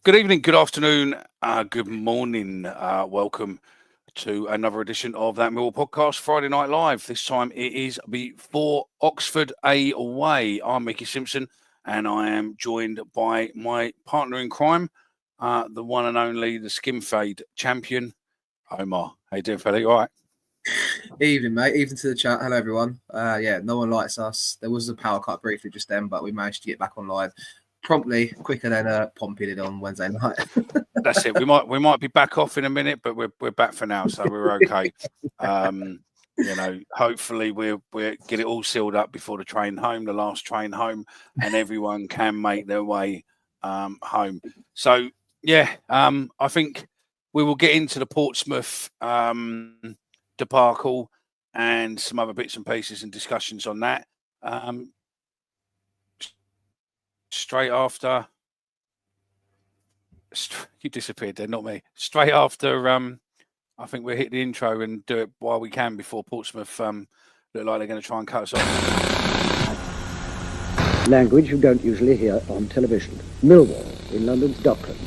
Good evening, good afternoon, good morning. Welcome to another edition of that Millwall podcast, Friday Night Live. This time it is before Oxford away. I'm Mickey Simpson, and I am joined by my partner in crime, the one and only, the skin fade champion, Omar. How you doing, fella? You all right? Evening, mate. Evening to the chat. Hello, everyone. No one likes us. There was a power cut briefly just then, but we managed to get back on live promptly, quicker than Pompey did on Wednesday night. That's it. We might be back off in a minute, but we're back for now, so we're okay. Hopefully we'll get it all sealed up before the train home, the last train home, and everyone can make their way home. So I think we will get into the Portsmouth debacle and some other bits and pieces and discussions on that. Straight after, you disappeared there, not me. Straight after, I think we'll hit the intro and do it while we can before Portsmouth look like they're going to try and cut us off. Language you don't usually hear on television. Millwall in London's Dockland.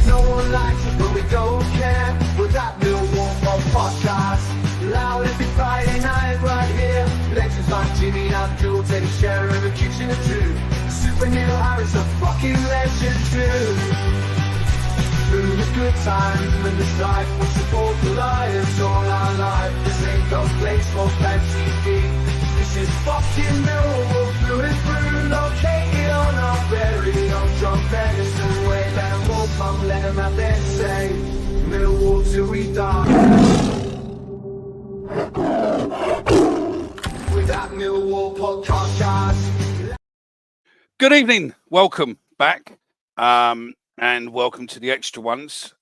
No one likes us, but we don't care. We're that Millwall podcast. Loud every Friday night right here. Legends like Jimmy and Abdul take a share of the kitchen of two. Super Neil Harris a fucking legend too. Through the good times when this life we support the Lions all our life. This ain't no place for fancy feet. This is fucking Millwall through and through. Located on our very own John Pedersen way. Let them all come, let them have their say. Millwall till we die. With that Millwall podcast, guys. Good evening, welcome back, and welcome to the extra ones.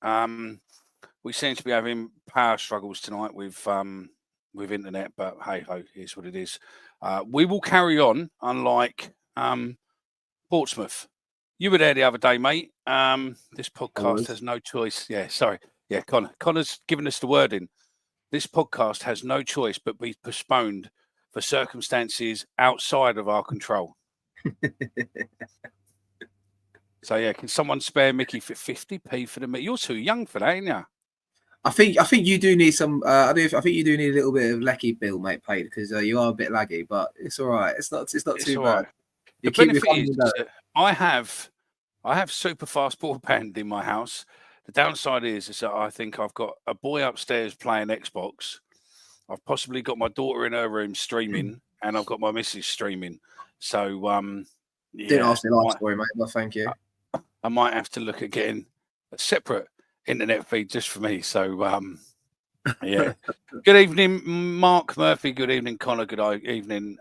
We seem to be having power struggles tonight with internet, but hey ho, here's what it is. We will carry on, unlike Portsmouth. You were there the other day, mate. This podcast has no choice. Yeah, sorry. Yeah, Connor's given us the wording. This podcast has no choice but be postponed for circumstances outside of our control. So yeah, can someone spare Mickey for 50p for the meet? You're too young for that, ain't you? I think you do need some. I think you do need a little bit of lecky bill, mate, paid because you are a bit laggy, but it's all right. It's not too bad. Right. The benefit is that I have super fast broadband in my house. The downside is that I think I've got a boy upstairs playing Xbox. I've possibly got my daughter in her room streaming, and I've got my missus streaming. So, didn't ask me life story, mate. Well, thank you. I might have to look at getting a separate internet feed just for me. So, yeah. Good evening, Mark Murphy. Good evening, Connor. Good evening,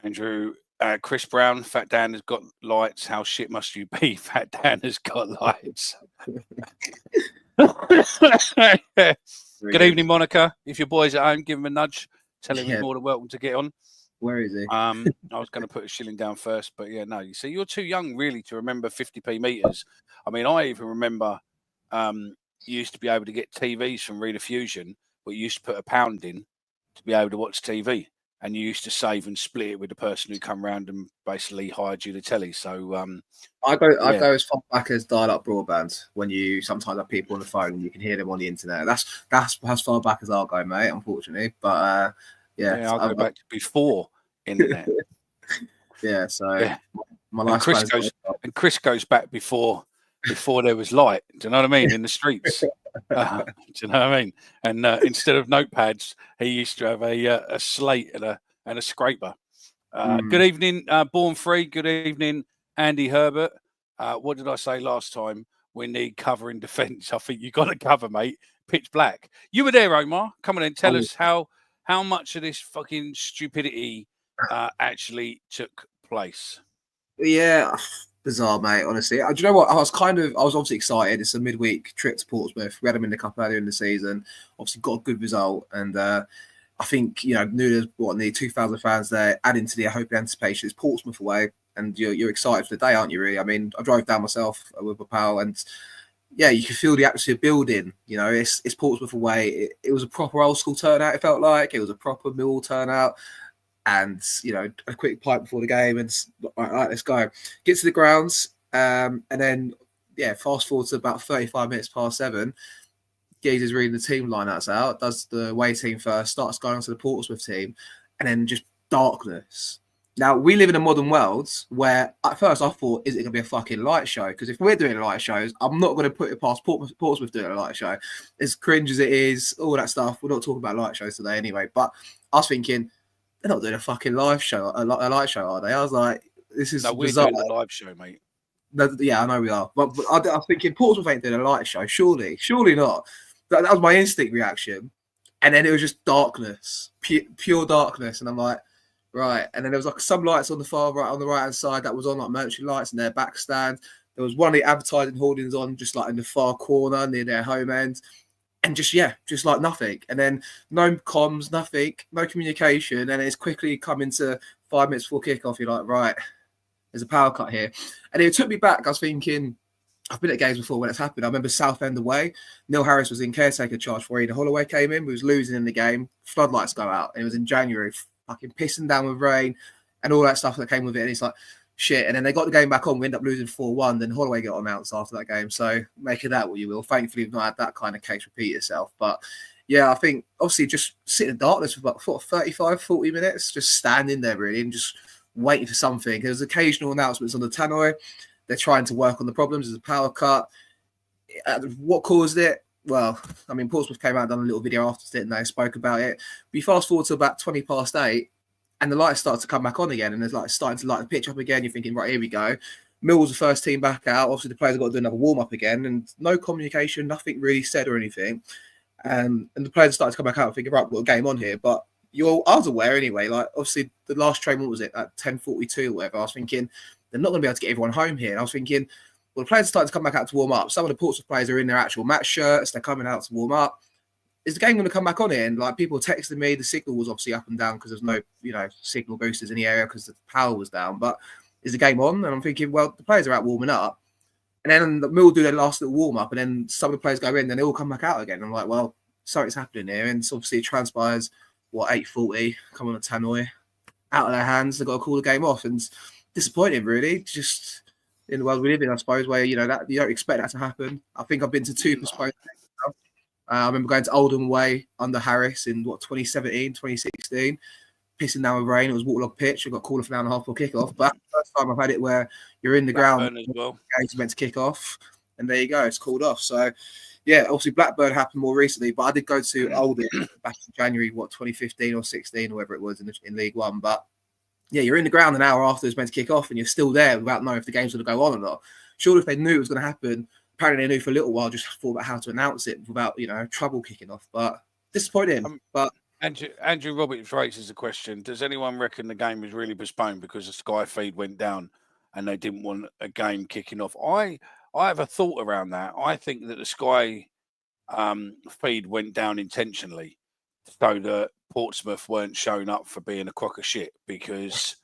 Andrew. Chris Brown, Fat Dan has got lights. How shit must you be? Fat Dan has got lights. Good evening, Monica. If your boy's at home, give him a nudge. Tell him he's more than welcome to get on. Where is he? I was going to put a shilling down first, but yeah, no. You see, you're too young really to remember 50p meters. I mean, I even remember you used to be able to get TVs from Rediffusion, but you used to put £1 in to be able to watch TV. And you used to save and split it with the person who come round and basically hired you the telly. So I go as far back as dial-up broadband. When you sometimes have people on the phone and you can hear them on the internet. That's as far back as I'll go, mate. Unfortunately, but I'll go back to before internet. Yeah, so yeah. My life. Chris goes back before there was light. Do you know what I mean? In the streets. Do you know what I mean? And instead of notepads, he used to have a slate and a scraper. Good evening, Born Free. Good evening, Andy Herbert. What did I say last time? We need cover in defence. I think you got to cover, mate. Pitch black. You were there, Omar. Come on and tell us how much of this fucking stupidity actually took place. Yeah. Bizarre, mate, honestly. Do you know what? I was obviously excited. It's a midweek trip to Portsmouth. We had them in the cup earlier in the season. Obviously got a good result. And I think, knew there's nearly 2,000 fans there, adding to the hope and anticipation. It's Portsmouth away. And you're excited for the day, aren't you, really? I mean, I drove down myself with my pal and yeah, you can feel the atmosphere building. It's Portsmouth away. It was a proper old school turnout, it felt like. It was a proper Millwall turnout. And, a quick pipe before the game and all right, let's go. Get to the grounds And then, fast forward to about 35 minutes past 7. Geezer's reading the team lineouts out, does the away team first, starts going on to the Portsmouth team, and then just darkness. Now, we live in a modern world where at first I thought, is it going to be a fucking light show? Because if we're doing light shows, I'm not going to put it past Portsmouth doing a light show. As cringe as it is, all that stuff, we're not talking about light shows today anyway. But I was thinking, they're not doing a fucking live show, a light show, are they? I was like, this is No, we're bizarre. doing the live show, mate. No, yeah, I know we are. But I was thinking, Portsmouth ain't doing a light show, surely. Surely not. That was my instinct reaction. And then it was just darkness, pure darkness. And I'm like, right. And then there was like some lights on the far right, on the right hand side that was on, like Mercury lights in their back stand. There was one of the advertising hoardings on just like in the far corner near their home end. And just like nothing. And then no comms, nothing, no communication. And it's quickly coming to 5 minutes before kickoff. You're like, right, there's a power cut here. And it took me back. I was thinking, I've been at games before when it's happened. I remember Southend away. Neil Harris was in caretaker charge before Ian Holloway came in. We was losing in the game. Floodlights go out. And it was in January, fucking pissing down with rain and all that stuff that came with it. And it's like, shit. And then they got the game back on. We ended up losing 4-1. Then Holloway got announced after that game. So make of that what you will. Thankfully, we've not had that kind of case repeat itself. But yeah, I think obviously just sitting in darkness for about 35, 40 minutes, just standing there really and just waiting for something. There's occasional announcements on the tannoy. They're trying to work on the problems. There's a power cut. What caused it? Well, I mean, Portsmouth came out and done a little video after it and they spoke about it. We fast forward to about 20 past 8 and the lights start to come back on again and there's like starting to light the pitch up again. You're thinking, right, here we go. Millwall's the first team back out. Obviously, the players have got to do another warm-up again and no communication, nothing really said or anything. And the players started to come back out and thinking, right, we've got a game on here. But I was aware anyway. Like, obviously, the last train, what was it, at 10:42 or whatever? I was thinking, they're not going to be able to get everyone home here. And I was thinking, well, the players are starting to come back out to warm up. Some of the Portsmouth players are in their actual match shirts. They're coming out to warm up. Is the game going to come back on here? And like people texted me, the signal was obviously up and down because there's no, signal boosters in the area because the power was down. But is the game on? And I'm thinking, well, the players are out warming up. And then the Mill do their last little warm up. And then some of the players go in, then they all come back out again. I'm like, well, something's happening here. And so obviously it transpires, 8:40, come on the tannoy, out of their hands. They've got to call the game off. And disappointing, really. Just in the world we live in, I suppose, where that you don't expect that to happen. I think I've been to 2 postponements. I remember going to Oldham away under Harris in 2017, 2016, pissing down with rain. It was waterlogged pitch. I got called for an hour and a half for kickoff. But first time I've had it where you're in the ground, as well. The game's meant to kick off, and there you go, it's called off. So yeah, obviously Blackburn happened more recently, but I did go to Oldham back in January, 2015 or 16, or whatever it was in League One. But yeah, you're in the ground an hour after it's meant to kick off and you're still there without knowing if the game's going to go on or not. Surely if they knew it was going to happen, apparently they knew for a little while, just thought about how to announce it without, trouble kicking off. But disappointing. But Andrew Roberts raises a question. Does anyone reckon the game was really postponed because the Sky feed went down and they didn't want a game kicking off? I have a thought around that. I think that the Sky feed went down intentionally so that Portsmouth weren't showing up for being a crock of shit because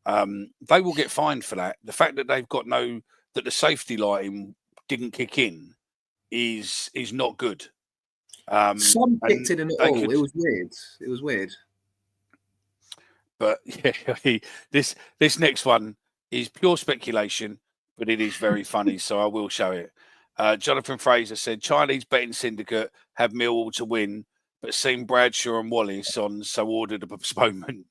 they will get fined for that. The fact that they've got that the safety lighting didn't kick in is not good. Some kicked in and all. It was weird. It was weird. But yeah, this next one is pure speculation, but it is very funny, so I will show it. Jonathan Fraser said Chinese betting syndicate have Millwall to win, but seen Bradshaw and Wallace on, so ordered a postponement.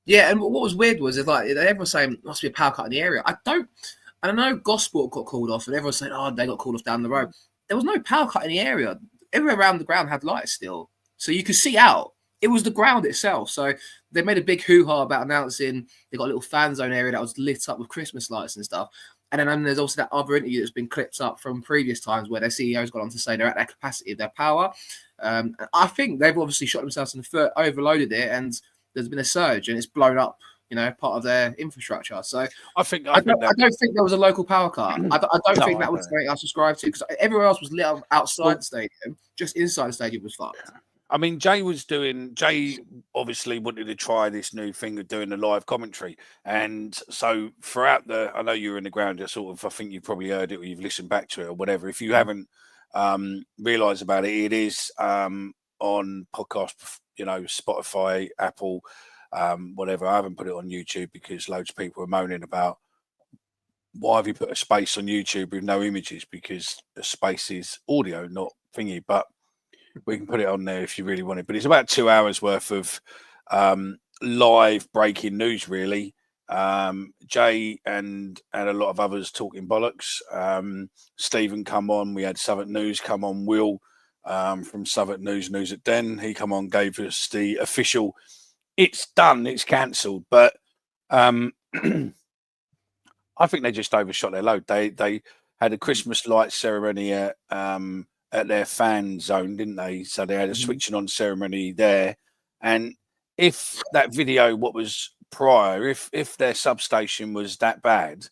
Yeah, and what was weird was everyone was saying must be a power cut in the area. I know Gosport got called off, and everyone said, they got called off down the road. There was no power cut in the area. Everywhere around the ground had lights still, so you could see out. It was the ground itself. So they made a big hoo-ha about announcing they got a little fan zone area that was lit up with Christmas lights and stuff. And then there's also that other interview that's been clipped up from previous times where their CEO's gone on to say they're at their capacity of their power. I think they've obviously shot themselves in the foot, overloaded it, and there's been a surge and it's blown up, part of their infrastructure. So I don't think there was a local power cut. I don't think that was something I subscribed to because everywhere else was lit up outside the stadium. Just inside the stadium was fucked. I mean, Jay obviously wanted to try this new thing of doing the live commentary. And so throughout I know you were in the ground, I think you've probably heard it or you've listened back to it or whatever. If you haven't realised about it, it is on podcast, Spotify, Apple, whatever. I haven't put it on YouTube because loads of people are moaning about why have you put a space on YouTube with no images? Because a space is audio, not thingy. But we can put it on there if you really want it. But it's about 2 hours worth of live breaking news, really. Jay and a lot of others talking bollocks. Stephen come on. We had Southwark News come on. Will from Southwark News at Den. He come on, gave us the official. It's done. It's cancelled. But I think they just overshot their load. They had a Christmas light ceremony at their fan zone, didn't they? So they had a switching on ceremony there. And if that video, what was prior, if their substation was that bad,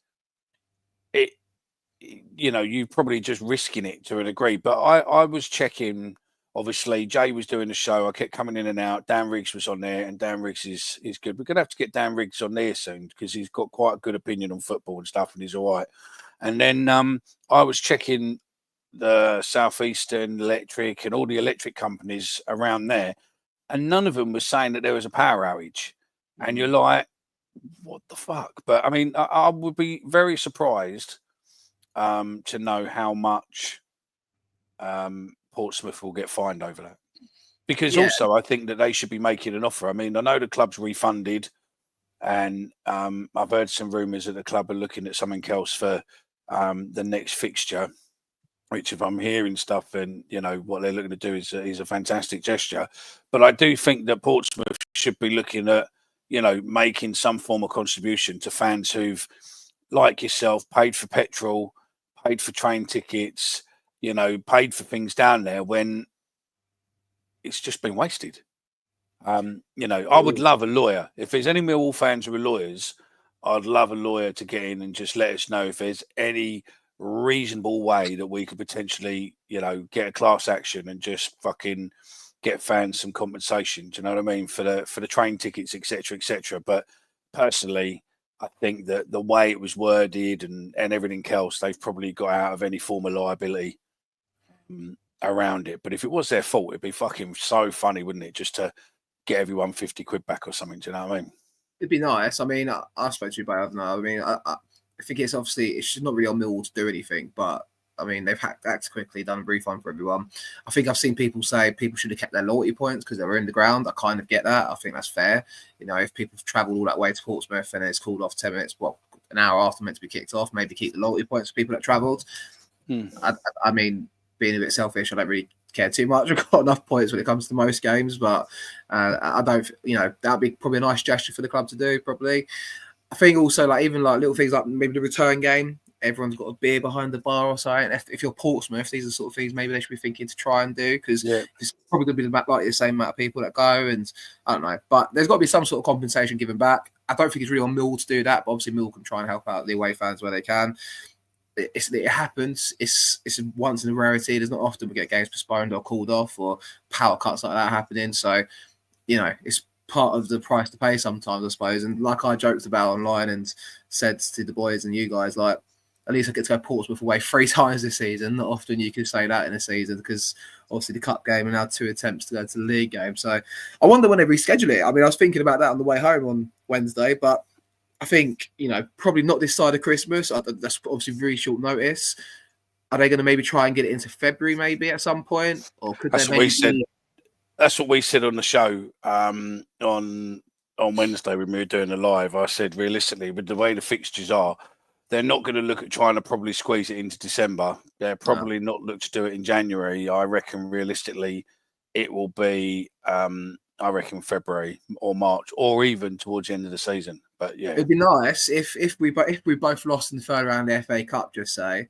you're probably just risking it to a degree. But I was checking. Obviously, Jay was doing the show. I kept coming in and out. Dan Riggs was on there, and Dan Riggs is good. We're going to have to get Dan Riggs on there soon because he's got quite a good opinion on football and stuff, and he's all right. And then I was checking the Southeastern Electric and all the electric companies around there, and none of them was saying that there was a power outage. And you're like, what the fuck? But, I mean, I would be very surprised to know how much Portsmouth will get fined over that, because also I think that they should be making an offer. I mean, I know the club's refunded, and I've heard some rumours that the club are looking at something else for the next fixture, which, if I'm hearing stuff, and what they're looking to do is a fantastic gesture. But I do think that Portsmouth should be looking at making some form of contribution to fans who've, like yourself, paid for petrol, paid for train tickets, paid for things down there when it's just been wasted. I would love a lawyer. If there's any Millwall fans who are lawyers, I'd love a lawyer to get in and just let us know if there's any reasonable way that we could potentially, get a class action and just fucking get fans some compensation. Do you know what I mean? For the train tickets, etc., etc. But personally, I think that the way it was worded and everything else, they've probably got out of any form of liability around it. But if it was their fault, it'd be fucking so funny, wouldn't it, just to get everyone 50 quid back or something? Do you know what I mean? It'd be nice. I mean, I spoke to you about it. I mean, I think it's just not really on Millwall to do anything, but I mean, they've acted quickly, done a refund for everyone. I think I've seen people say people should have kept their loyalty points because they were in the ground. I kind of get that. I think that's fair. If people have travelled all that way to Portsmouth and it's called off 10 minutes, an hour after meant to be kicked off, maybe keep the loyalty points for people that travelled. I mean, being a bit selfish, I don't really care too much. I've got enough points when it comes to most games, but I don't, that'd be probably a nice gesture for the club to do, probably. I think also, even little things like maybe the return game, everyone's got a beer behind the bar or something. If you're Portsmouth, these are the sort of things maybe they should be thinking to try and do, because it's probably going to be the same amount of people that go, and I don't know. But there's got to be some sort of compensation given back. I don't think it's really on Mill to do that, but obviously Mill can try and help out the away fans where they can. It happens. It's once in a rarity. There's not often we get games postponed or called off or power cuts like that happening. So, it's part of the price to pay sometimes, I suppose. And like I joked about online and said to the boys and you guys, at least I get to go Portsmouth away 3 times this season. Not often you can say that in a season, because obviously the cup game and now 2 attempts to go to the league game. So I wonder when they reschedule it. I mean, I was thinking about that on the way home on Wednesday, but I think, probably not this side of Christmas. That's obviously very short notice. Are they going to maybe try and get it into February maybe at some point? Or could That's they what we said. That's what we said on the show on Wednesday when we were doing the live. I said, realistically, with the way the fixtures are, they're not going to look at trying to probably squeeze it into December. They're probably not look to do it in January. I reckon realistically it will be, I reckon February or March, or even towards the end of the season. But yeah, it'd be nice if we both lost in the third round of the FA Cup, just say,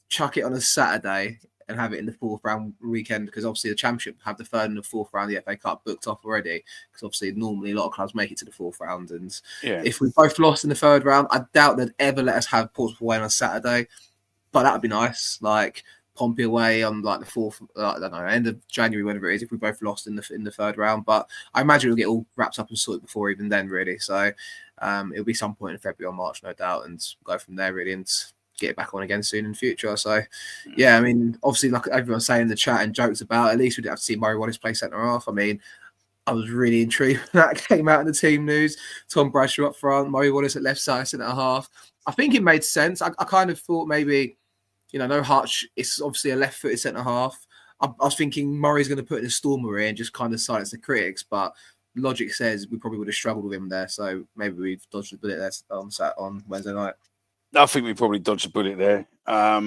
chuck it on a Saturday and have it in the 4th round weekend, because obviously the Championship have the 3rd and the 4th round of the FA Cup booked off already, because obviously normally a lot of clubs make it to the 4th round. And if we both lost in the 3rd round, I doubt they'd ever let us have Portsmouth away on a Saturday, but that would be nice. Pompey away on the 4th, I don't know, end of January, whenever it is, if we both lost in the 3rd round. But I imagine it'll get all wrapped up and sorted before even then, really. So it'll be some point in February or March, no doubt, and go from there, really, and get it back on again soon in the future. So yeah, I mean, obviously, like everyone's saying in the chat and jokes about, at least we didn't have to see Murray Wallace play centre half. I mean, I was really intrigued when that came out in the team news. Tom Bradshaw up front, Murray Wallace at left side, centre half. I think it made sense. I kind of thought maybe, no Hutch, it's obviously a left-footed centre half. I was thinking Murray's going to put in a Stormer and just kind of silence the critics, but logic says we probably would have struggled with him there. So maybe we've dodged a bullet there on Wednesday night. I think we probably dodged a bullet there. But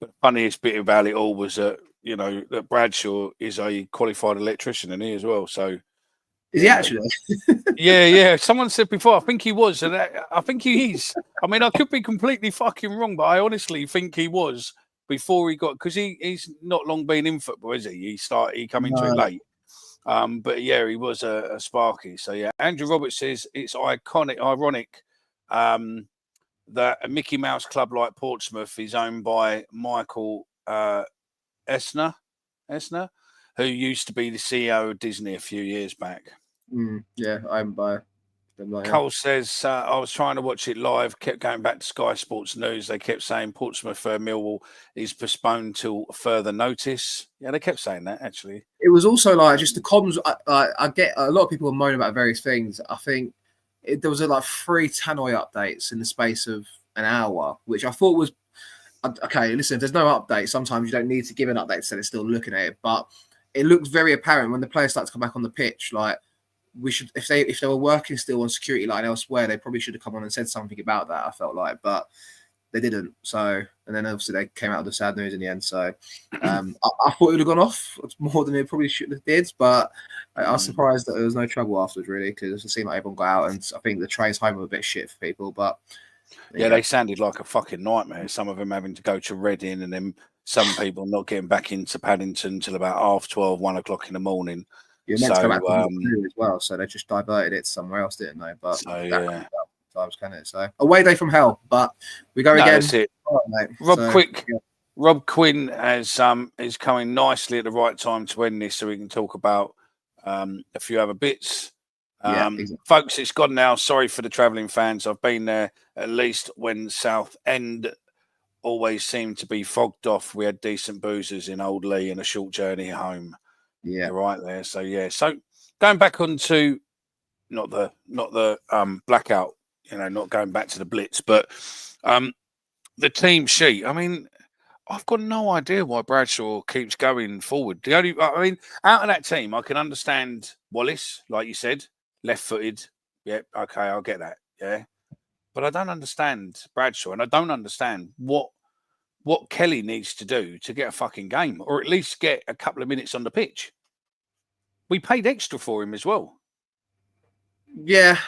the funniest bit about it all was that, that Bradshaw is a qualified electrician, and he as well. So is he actually? Yeah. Someone said before, I think he was, and I think he is. I mean, I could be completely fucking wrong, but I honestly think he was before he got, because he's not long been in football, is he? He come into it late. But yeah, he was a Sparky. So yeah, Andrew Roberts says it's ironic that a Mickey Mouse club like Portsmouth is owned by Michael Esner, who used to be the CEO of Disney a few years back. Yeah, I'm by. Cole says, I was trying to watch it live, kept going back to Sky Sports News. They kept saying Portsmouth Millwall is postponed till further notice. Yeah, they kept saying that, actually. It was also like just the comms. I get a lot of people moan about various things. I think there was like 3 Tannoy updates in the space of an hour, which I thought was okay. Listen, if there's no update, sometimes you don't need to give an update so they're still looking at it. But it looked very apparent when the players start to come back on the pitch. Like we should, if they were working still on security line elsewhere, they probably should have come on and said something about that. I felt like, but they didn't. So, and then obviously they came out with the sad news in the end. So, I thought it would have gone off more than it probably should have did. But I was surprised that there was no trouble afterwards, really, because it seemed like everyone got out, and I think the trains home were a bit shit for people. But yeah, they sounded like a fucking nightmare. Some of them having to go to Reading, and then some people not getting back into Paddington till about 12:30, 1 o'clock in the morning. You're meant to go back to as well, so they just diverted it somewhere else, didn't they? But yeah. Times, can it? So away day from hell, but we go again. That's it. Right, Rob Quinn is coming nicely at the right time to end this, so we can talk about a few other bits. Exactly. Folks, it's gone now. Sorry for the travelling fans. I've been there at least when South End always seemed to be fogged off. We had decent boozers in Old Lee and a short journey home. Yeah, right there. So yeah. So going back onto not the blackout, not going back to the blitz, but the team sheet. I mean, I've got no idea why Bradshaw keeps going forward. Out of that team, I can understand Wallace, like you said, left-footed. Yeah, okay, I'll get that. Yeah, but I don't understand Bradshaw, and I don't understand what Kelly needs to do to get a fucking game, or at least get a couple of minutes on the pitch. We paid extra for him as well. Yeah,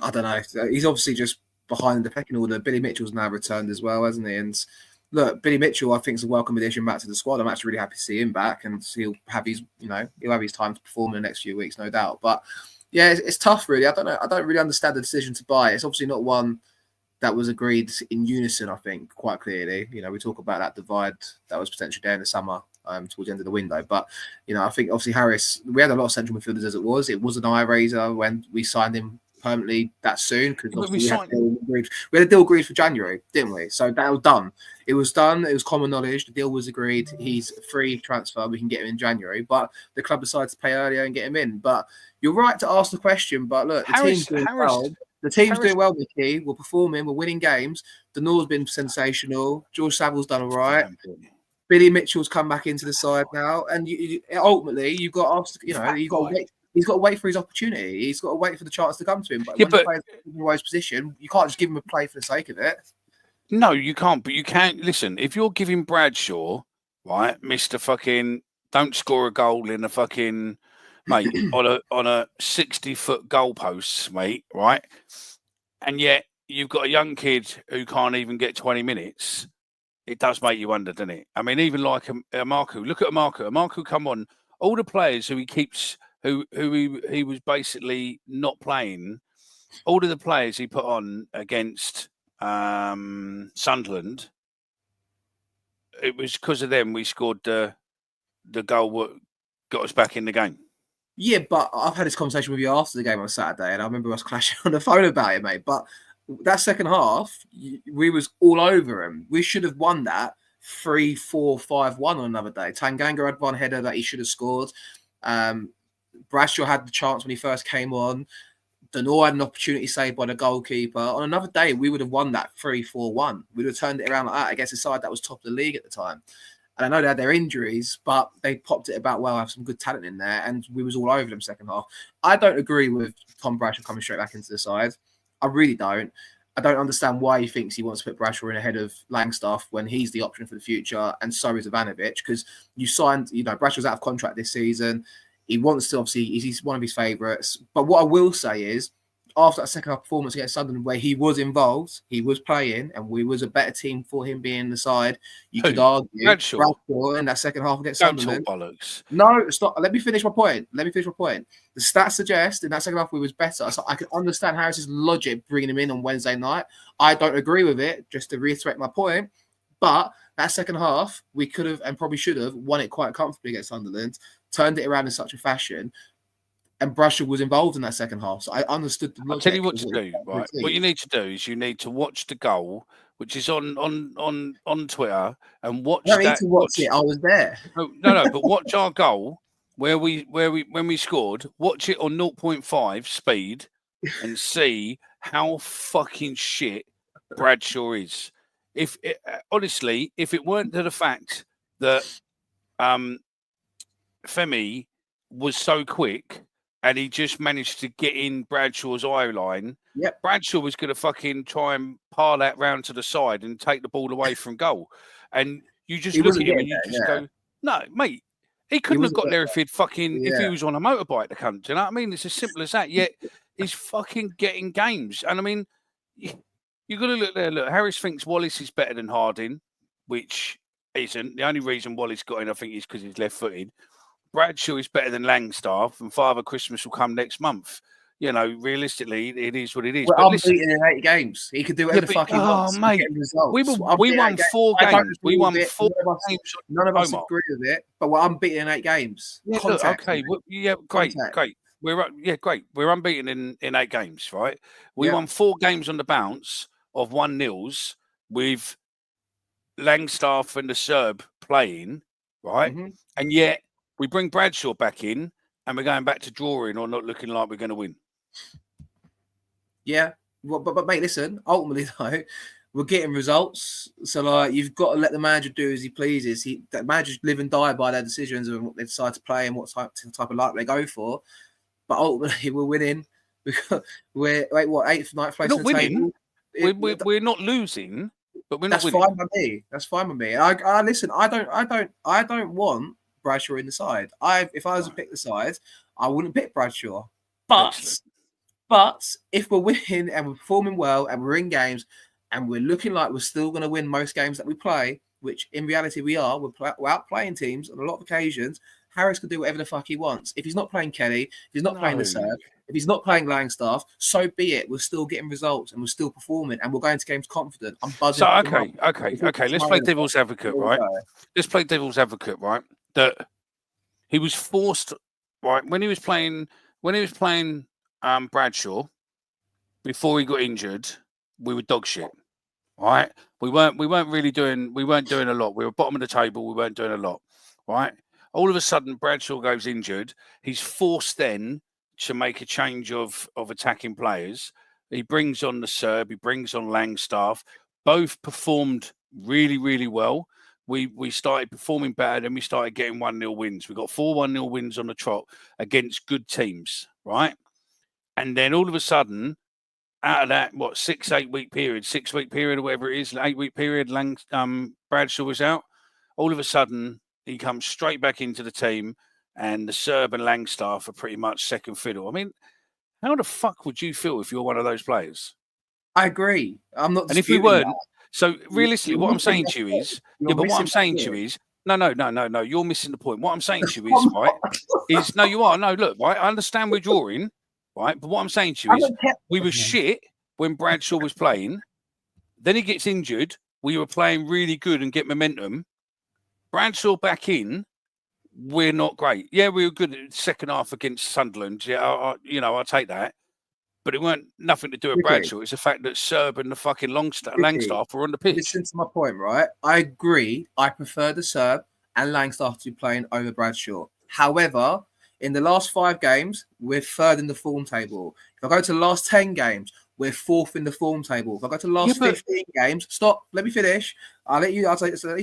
I don't know. He's obviously just behind the pecking order. Billy Mitchell's now returned as well, hasn't he? And look, Billy Mitchell, I think, is a welcome addition back to the squad. I'm actually really happy to see him back, and he'll have his time to perform in the next few weeks, no doubt. But yeah, it's tough, really. I don't really understand the decision to buy. It's obviously not one that was agreed in unison, I think, quite clearly. We talk about that divide that was potentially there in the summer towards the end of the window. But, I think obviously Harris, we had a lot of central midfielders as it was. It was an eye raiser when we signed him permanently that soon, because we had a deal agreed for January, didn't we? So that was done. It was done. It was common knowledge. The deal was agreed. He's a free transfer. We can get him in January. But the club decided to pay earlier and get him in. But you're right to ask the question. But look, the team's doing well. The team's doing well, Mickey. We're performing. We're winning games. The Nor's been sensational. George Saville's done all right. Billy Mitchell's come back into the side now, and ultimately you've got to ask. You've got to wait. He's got to wait for his opportunity. He's got to wait for the chance to come to him. But when the player's in his position, you can't just give him a play for the sake of it. No, you can't. But you can't. Listen, if you're giving Bradshaw, right, Mr. Fucking, don't score a goal in a fucking, mate, on a 60-foot goalpost, mate, right? And yet you've got a young kid who can't even get 20 minutes. It does make you wonder, doesn't it? I mean, even like a Marco. Look at a Marco. A Marco, come on. All the players who he keeps, who he was basically not playing, all of the players he put on against Sunderland, it was because of them we scored the goal that got us back in the game. Yeah, but I've had this conversation with you after the game on Saturday, and I remember us clashing on the phone about it, mate. But that second half, we was all over him. We should have won that 3-4-5-1 on another day. Tanganga had one header that he should have scored. Bradshaw had the chance when he first came on. Denor had an opportunity saved by the goalkeeper. On another day, we would have won that 3-4-1. We would have turned it around like that against a side that was top of the league at the time. And I know they had their injuries, but they popped it about well, have some good talent in there, and we was all over them second half. I don't agree with Tom Bradshaw coming straight back into the side. I really don't. I don't understand why he thinks he wants to put Bradshaw in ahead of Langstaff when he's the option for the future, and so is Ivanovic, because you signed, Bradshaw's out of contract this season. He wants to, obviously, he's one of his favourites. But what I will say is, after that second half performance against Sunderland, where he was involved, he was playing, and we was a better team for him being the side. You could argue Bradshaw in that second half against Sunderland. Bollocks. No, stop. Let me finish my point. The stats suggest in that second half we was better. So I can understand Harris's logic bringing him in on Wednesday night. I don't agree with it, just to reiterate my point. But that second half, we could have and probably should have won it quite comfortably against Sunderland, turned it around in such a fashion. And Bradshaw was involved in that second half, so I understood the logic. I'll tell you what to do, right? What you need to do is you need to watch the goal, which is on Twitter, and watch. I don't need to watch it. I was there. No, but watch our goal when we scored. Watch it on 0.5 speed and see how fucking shit Bradshaw is. Honestly, if it weren't to the fact that Femi was so quick. And he just managed to get in Bradshaw's eye line. Yep. Bradshaw was going to fucking try and par that round to the side and take the ball away from goal. And you just look at him and you just go, no, mate, he couldn't have got there if he'd if he was on a motorbike to come. Do you know what I mean? It's as simple as that. Yet he's fucking getting games. And I mean, you've got to look there. Look, Harris thinks Wallace is better than Harding, which isn't. The only reason Wallace got in, I think, is because he's left-footed. Bradshaw is better than Langstaff, and Father Christmas will come next month. Realistically, it is what it is. Well, I'm beaten in 8 games. He could do whatever the fuck he wants. Mate, we won 4 games. We won 4 games. None of us agree with it, but we're unbeaten in 8 games. Yeah, look, okay. Great. Great. We're unbeaten in 8 games, right? We won 4 games on the bounce of 1-0s with Langstaff and the Serb playing, right? Mm-hmm. And yet, we bring Bradshaw back in, and we're going back to drawing or not looking like we're going to win. Yeah, but mate, listen. Ultimately, though, we're getting results. So, you've got to let the manager do as he pleases. The managers live and die by their decisions and what they decide to play and what type of luck they go for. But ultimately, we're winning. We're 8th, 9th place. We're not winning. We're not losing, but we're not winning. That's fine with me. I listen. I don't want Bradshaw in the side. If I was to pick the side, I wouldn't pick Bradshaw. But if we're winning and we're performing well and we're in games and we're looking like we're still going to win most games that we play, which in reality we are, we're out playing teams on a lot of occasions. Harris can do whatever the fuck he wants. If he's not playing Kelly, if he's not playing the Serb, if he's not playing Langstaff, so be it. We're still getting results and we're still performing and we're going to games confident. I'm buzzing. So okay. Let's play devil's advocate, right? That he was forced, right, when he was playing Bradshaw before he got injured, we were dog shit. Right? We weren't doing a lot. We were bottom of the table, we weren't doing a lot. Right? All of a sudden Bradshaw goes injured. He's forced then to make a change of attacking players. He brings on the Serb, he brings on Langstaff. Both performed really, really well. We started performing better, then we started getting 1-0 wins. We got 4 1-0 wins on the trot against good teams, right? And then all of a sudden, out of that, 6-8 week period, 6-week period or whatever it is, 8-week period, Bradshaw was out. All of a sudden, he comes straight back into the team, and the Serb and Langstaff are pretty much second fiddle. I mean, how the fuck would you feel if you're one of those players? I agree. I'm not. And if you weren't. So realistically, what I'm saying to you is, no, you're missing the point. What I'm saying to you is, right, you are. No, look, right, I understand we're drawing, right, but what I'm saying to you is, we were shit when Bradshaw was playing, then he gets injured, we were playing really good and get momentum. Bradshaw back in, we're not great. Yeah, we were good at the second half against Sunderland. Yeah, I'll take that. But it weren't nothing to do with Bradshaw. It's the fact that Serb and the fucking Langstaff were on the pitch. Listen to my point, right? I agree. I prefer the Serb and Langstaff to be playing over Bradshaw. However, In the last 5 games, we're 3rd in the form table. If I go to the last 10 games, we're 4th in the form table. If I go to the last 15 games, stop, let me finish. I'll let you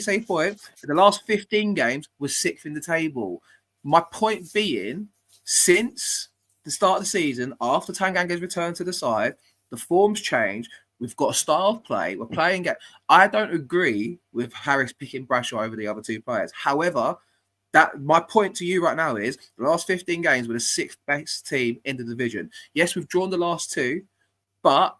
say your point. In the last 15 games, we're 6th in the table. My point being, since the start of the season, after Tanganga's returned to the side, the form's changed. We've got a style of play. We're playing it. I don't agree with Harris picking Bradshaw over the other 2 players. However, that my point to you right now is the last 15 games we're the 6th best team in the division. Yes, we've drawn the last 2, but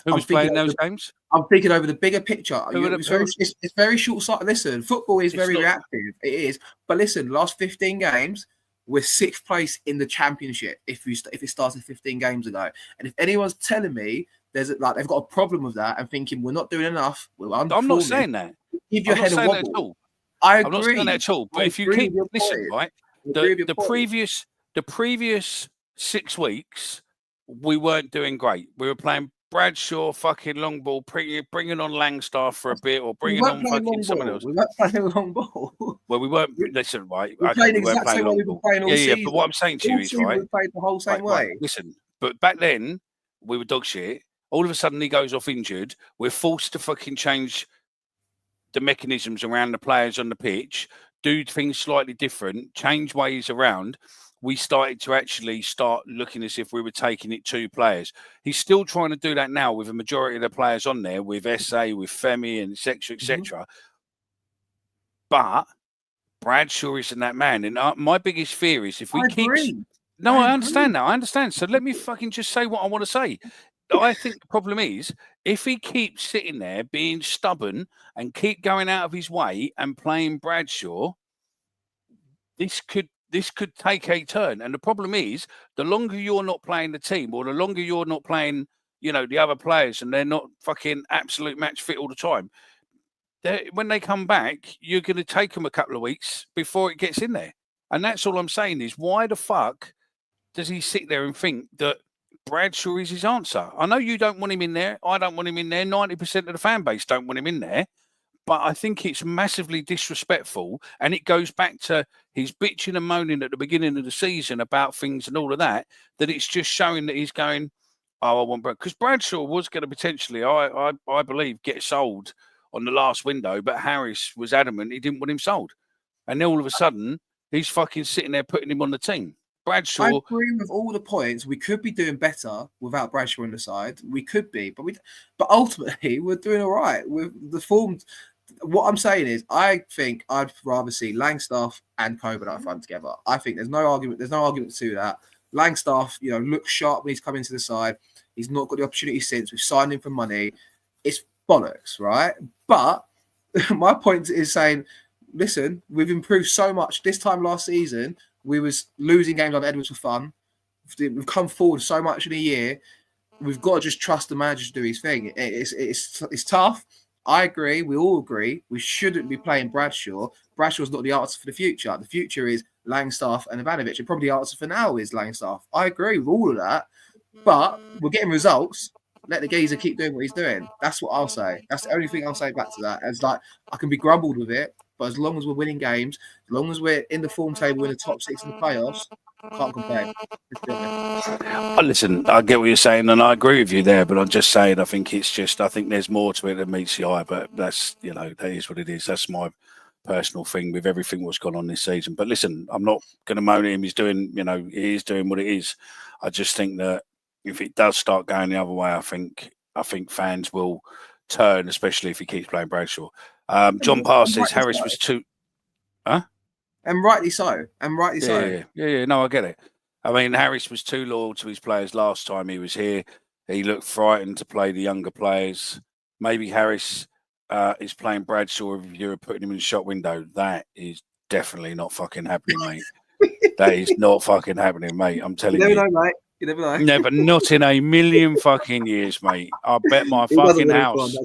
who was playing those games? I'm thinking over the bigger picture. It's very short-sighted. Listen, football is very reactive. It is. But listen, last 15 games, we're 6th place in the championship if it started 15 games ago. And if anyone's telling me they've got a problem with that and thinking we're not doing enough, I'm not saying that. Give your head a wobble. I agree. I'm not saying that at all. But if you keep listen, right, the previous 6 weeks, we weren't doing great. We were playing Bradshaw, fucking long ball, bringing on Langstaff for a bit, or bringing on fucking someone else. We weren't playing long ball. Well, we weren't. Listen, right? We played exactly the same way we've been playing all season. But what I'm saying to you is, right? We played the whole same way. Right. Listen, but back then we were dog shit. All of a sudden he goes off injured. We're forced to fucking change the mechanisms around the players on the pitch, do things slightly different, change ways around. We started to actually start looking as if we were taking it 2 players. He's still trying to do that now with a majority of the players on there, with SA, with Femi, and etc., etc. But Bradshaw isn't that man. And my biggest fear is if we keep... No, I understand that. I understand. So let me fucking just say what I want to say. I think the problem is if he keeps sitting there being stubborn and keep going out of his way and playing Bradshaw, this could take a turn. And the problem is, the longer you're not playing the team, or the longer you're not playing, the other players, and they're not fucking absolute match fit all the time, when they come back, you're going to take them a couple of weeks before it gets in there. And that's all I'm saying is, why the fuck does he sit there and think that Bradshaw is his answer? I know you don't want him in there. I don't want him in there. 90% of the fan base don't want him in there. But I think it's massively disrespectful, and it goes back to his bitching and moaning at the beginning of the season about things and all of that, that it's just showing that he's going, oh, I want Bradshaw. Because Bradshaw was going to potentially, I believe, get sold on the last window, but Harris was adamant he didn't want him sold. And then all of a sudden, he's fucking sitting there putting him on the team. Bradshaw. I agree with all the points. We could be doing better without Bradshaw on the side. We could be, but ultimately, we're doing all right. With the form... What I'm saying is, I think I'd rather see Langstaff and Coburn up front together. I think there's no argument. There's no argument to that. Langstaff, looks sharp when he's come into the side. He's not got the opportunity since. We've signed him for money. It's bollocks, right? But my point is saying, listen, we've improved so much. This time last season, we was losing games on Edwards for fun. We've come forward so much in a year. We've got to just trust the manager to do his thing. It's tough. I agree. We all agree. We shouldn't be playing Bradshaw. Bradshaw's not the answer for the future. The future is Langstaff and Ivanovic. And probably the answer for now is Langstaff. I agree with all of that. But we're getting results. Let the geezer keep doing what he's doing. That's what I'll say. That's the only thing I'll say back to that. It's like, I can be grumbled with it, but as long as we're winning games, as long as we're in the form table in the top 6 in the playoffs, can't complain. Listen, I get what you're saying, and I agree with you there, but I'm just saying, I think there's more to it than meets the eye, but that's, that is what it is. That's my personal thing with everything what's gone on this season. But listen, I'm not going to moan at him. He's doing, he is doing what it is. I just think that if it does start going the other way, I think fans will turn, especially if he keeps playing Bradshaw. John Parr says Harris was too... Huh? And rightly so. Yeah. No, I get it. I mean, Harris was too loyal to his players last time he was here. He looked frightened to play the younger players. Maybe Harris is playing Bradshaw if you're putting him in the shop window. That is definitely not fucking happening, mate. That is not fucking happening, mate. I'm telling you. You never know, mate. You never know. Never, not in a million fucking years, mate. I bet my fucking house.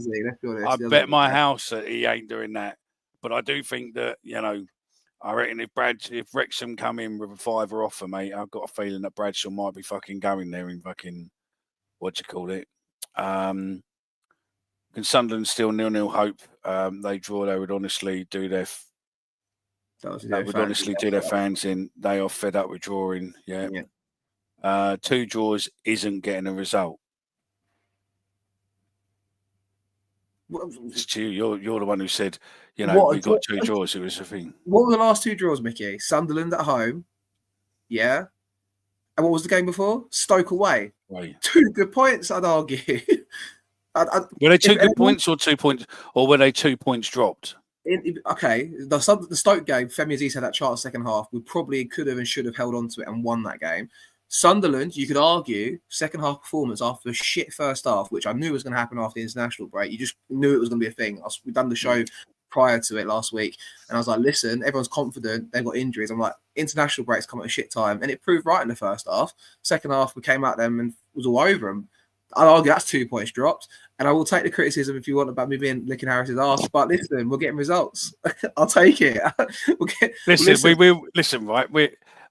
I bet my house that he ain't doing that. But I do think that, I reckon if Wrexham come in with a £5 offer, mate, I've got a feeling that Bradshaw might be fucking going there in fucking, Can Sunderland still 0-0 hope they draw? They would honestly do their That would honestly do their fans in. They are fed up with drawing. Yeah. 2 draws isn't getting a result. It's to you. You're the one who said, we got 2 draws. It was a thing. What were the last 2 draws, Mickey? Sunderland at home. Yeah. And what was the game before? Stoke away. Right. 2 good points, I'd argue. Were they 2 good points or 2 points, or were they 2 points dropped? Okay, the Stoke game, Femi Aziz had that chart second half. We probably could have and should have held on to it and won that game. Sunderland, you could argue, second half performance after a shit first half, which I knew was going to happen after the international break. You just knew it was going to be a thing. We've done the show prior to it last week, and I was like, listen, everyone's confident. They've got injuries. I'm like, international breaks come at a shit time, and it proved right in the first half. Second half, we came at them and was all over them. I'd argue that's 2 points dropped, and I will take the criticism if you want about me being licking Harris's ass. But listen, we're getting results. I'll take it. Listen, right?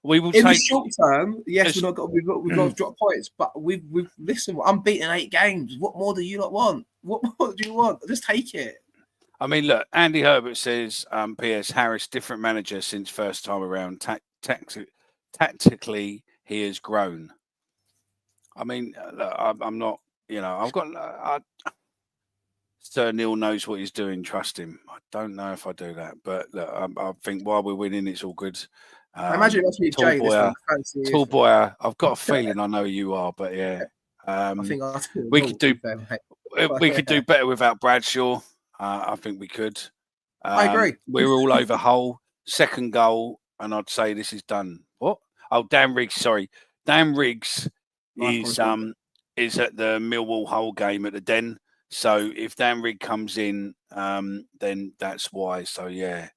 We will in take the short term. Yes, we've got to drop points, but we've listen. I'm beating 8 games. What more do you not want? What more do you want? Just take it. I mean, look, Andy Herbert says, P.S. Harris, different manager since first time around. Tactically, he has grown. I mean, look, I'm not, I've got, Sir Neil knows what he's doing. Trust him. I don't know if I do that, but look, I think while we're winning, it's all good. I imagine that's me, Jay. Tall boy, I've got a feeling I know who you are, but yeah. I think we could do better without Bradshaw. I think we could. I agree. We're all over Hull. Second goal, and I'd say this is done. What? Oh, Dan Riggs. Sorry, Dan Riggs is at the Millwall Hull game at the Den. So if Dan Riggs comes in, then that's why. So yeah,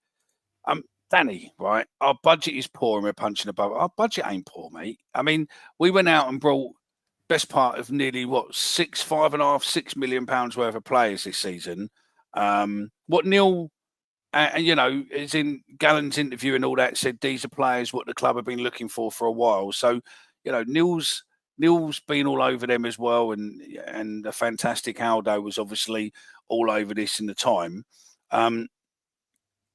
Danny, right? Our budget is poor, and we're punching above. Our budget ain't poor, mate. I mean, we went out and brought best part of nearly £5.5–6 million worth of players this season. What Neil, is in Gallen's interview and all that, said these are players what the club have been looking for a while. So, Neil's been all over them as well, and the fantastic Aldo was obviously all over this in the time.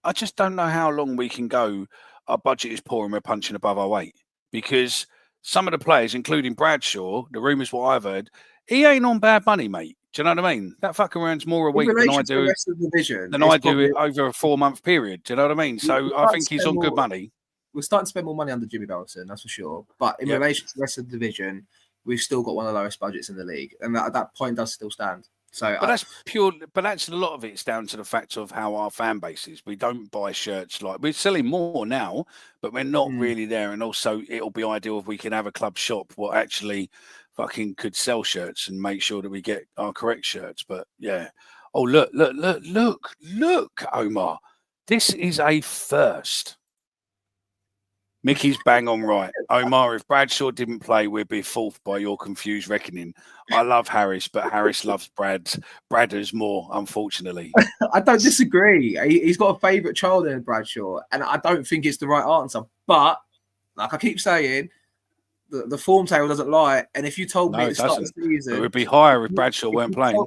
I just don't know how long we can go. Our budget is poor and we're punching above our weight, because some of the players, including Bradshaw, the rumours what I've heard, he ain't on bad money, mate. Do you know what I mean? That fucker earns more a week than I do. It over a 4-month period. Do you know what I mean? So I think he's on good money. We're starting to spend more money under Jimmy Bellison, that's for sure. But in relation to the rest of the division, we've still got one of the lowest budgets in the league, and that point does still stand. So, but that's a lot of it's down to the fact of how our fan base is. We don't buy shirts we're selling more now, but we're not really there. And also, it'll be ideal if we can have a club shop what actually fucking could sell shirts and make sure that we get our correct shirts. But yeah, oh look, Omar, this is a first. Mickey's bang on right. Omar, if Bradshaw didn't play, we'd be fourth by your confused reckoning. I love Harris, but Harris loves Bradders more, unfortunately. I don't disagree. He's got a favourite child in Bradshaw, and I don't think it's the right answer. But, like I keep saying, the form table doesn't lie. And if you told me at the start of the season... It would be higher if Bradshaw weren't playing.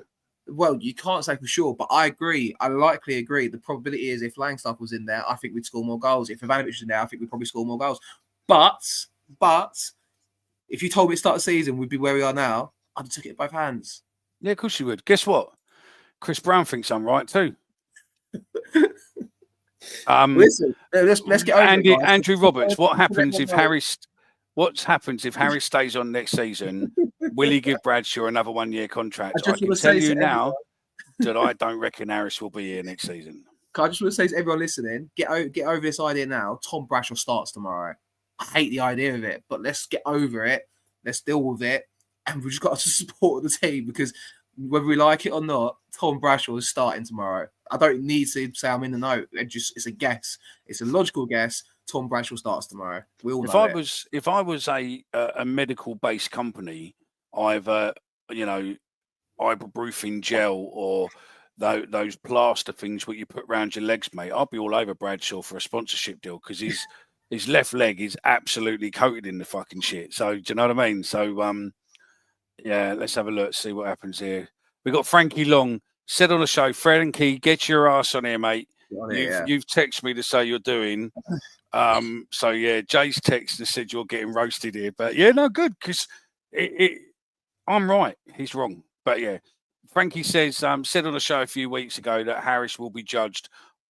Well, you can't say for sure, but I agree. I likely agree. The probability is if Langstaff was in there, I think we'd score more goals. If Ivanovic was in there, I think we'd probably score more goals. But if you told me at the start of the season we'd be where we are now, I'd have took it in both hands. Yeah, of course you would. Guess what? Chris Brown thinks I'm right too. Listen, let's get over it, Andrew Roberts. What happens if Harris stays on next season? Will he give Bradshaw another 1-year contract? I can tell you now that I don't reckon Harris will be here next season. I just want to say to everyone listening, get over this idea now. Tom Bradshaw starts tomorrow. I hate the idea of it, but let's get over it. Let's deal with it. And we've just got to support the team, because whether we like it or not, Tom Bradshaw is starting tomorrow. I don't need to say I'm in the know. It's a guess. It's a logical guess. Tom Bradshaw starts tomorrow. We all know if I was a medical-based company, either ibuprofen gel or those plaster things what you put around your legs, mate, I'd be all over Bradshaw for a sponsorship deal, because his left leg is absolutely coated in the fucking shit. So do you know what I mean? So yeah, let's have a look, see what happens here. We got Frankie Long said on the show, Frankie, get your ass on here, mate. You've texted me to say you're doing. So yeah, Jay's text and said you're getting roasted here, but yeah, no, good because I'm right, he's wrong. But yeah, Frankie says said on a show a few weeks ago that Harris will be judged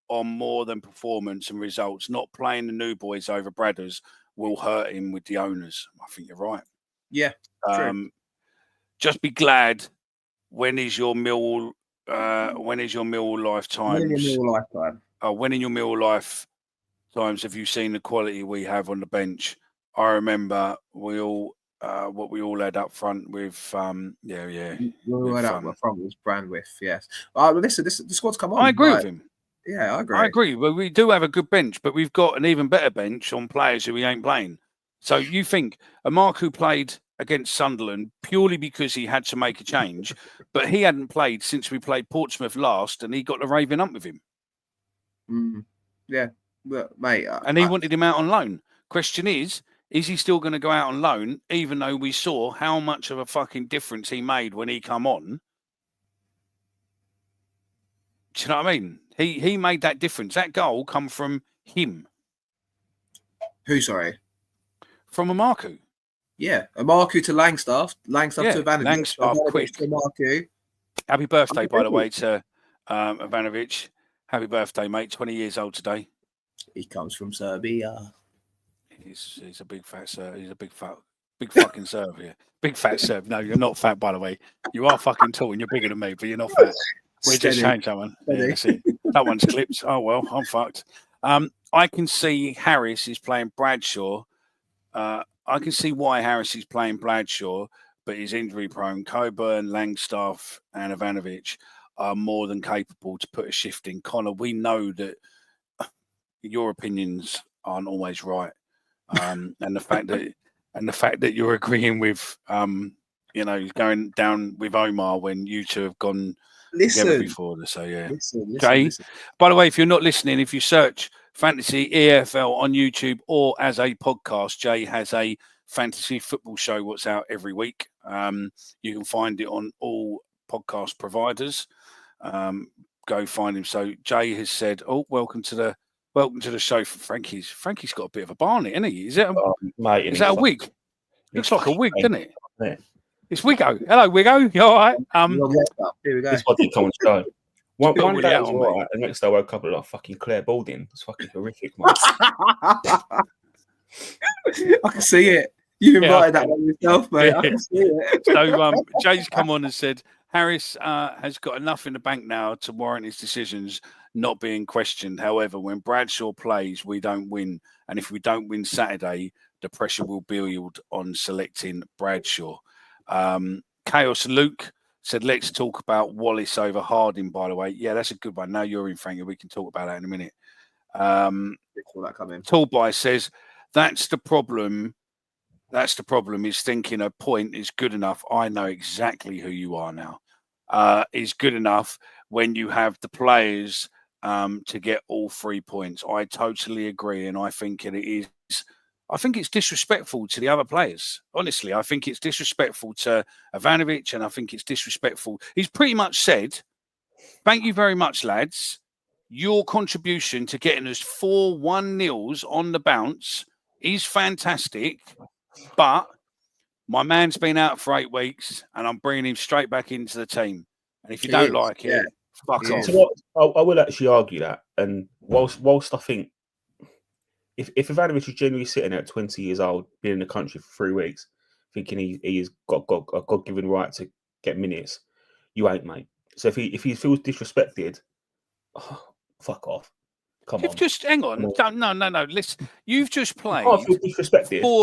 on more than performance and results. Not playing the new boys over Bradders will hurt him with the owners. I think you're right. Yeah, true. Just be glad. When is your Millwall lifetimes? When in your lifetime? When in your Millwall lifetimes have you seen the quality we have on the bench? I remember we all what we all had up front with We all had up front was Brandwidth. Yes. Listen, the squad's come on. I agree with him. Yeah, I agree. I agree. Well, we do have a good bench, but we've got an even better bench on players who we ain't playing. So you think a Mark who played against Sunderland purely because he had to make a change, but he hadn't played since we played Portsmouth last, and he got the raving up with him. Yeah, well, mate. And he wanted him out on loan. Question is he still going to go out on loan, even though we saw how much of a fucking difference he made when he come on? Do you know what I mean? He made that difference. That goal come from him. Who, sorry? From Amarku. Yeah, Amarku to Langstaff to Ivanovic. Langstaff, quick. To Amarku. Happy birthday, by the way, to Ivanovic. Happy birthday, mate. 20 years old today. He comes from Serbia. He's a big fat serve. He's a big fucking serve here. Big fat serve. No, you're not fat, by the way. You are fucking tall and you're bigger than me, but you're not fat. We just changed that one. Yeah, that's it. That one's clipped. Oh, well, I'm fucked. I can see Harris is playing Bradshaw. I can see why Harris is playing Bradshaw, but he's injury prone. Coburn, Langstaff, and Ivanovic are more than capable to put a shift in. Connor, we know that your opinions aren't always right, and the fact that you're agreeing with, going down with Omar when you two have gone together before. So yeah, Jay. Listen. By the way, if you're not listening, if you search Fantasy EFL on YouTube or as a podcast, Jay has a fantasy football show what's out every week. You can find it on all podcast providers. Go find him. So Jay has said, welcome to the show for Frankie's. Frankie's got a bit of a barnet, isn't he? Is that a wig? Looks like a wig, doesn't it? Yeah. It's Wiggo. Hello, Wiggo. You all right? Here we go. This one didn't come on show. One day I was all right, and next day I woke up like fucking Claire Balding. It's fucking horrific, man. I can see it. You invited that one yourself, mate. I can see it. So Jay's come on and said Harris has got enough in the bank now to warrant his decisions not being questioned. However, when Bradshaw plays, we don't win. And if we don't win Saturday, the pressure will build on selecting Bradshaw. Chaos Luke said, let's talk about Wallace over Harding, by the way. Yeah, that's a good one. Now you're in, Frankie. We can talk about that in a minute. Tallby says, that's the problem. That's the problem, is thinking a point is good enough. I know exactly who you are now. Is good enough when you have the players to get all 3 points. I totally agree, and I think it is. I think it's disrespectful to the other players. Honestly, I think it's disrespectful to Ivanovic, and I think it's disrespectful. He's pretty much said, thank you very much, lads. Your contribution to getting us 4 1-0s on the bounce is fantastic, but my man's been out for 8 weeks, and I'm bringing him straight back into the team. And if you don't like it, fuck off. So I will actually argue that. And whilst I think, if Ivanovic is genuinely sitting at 20 years old, been in the country for 3 weeks, thinking he has got a God-given right to get minutes, you ain't, mate. So if he feels disrespected, fuck off. Come on. Hang on. No. Listen, you've just played 4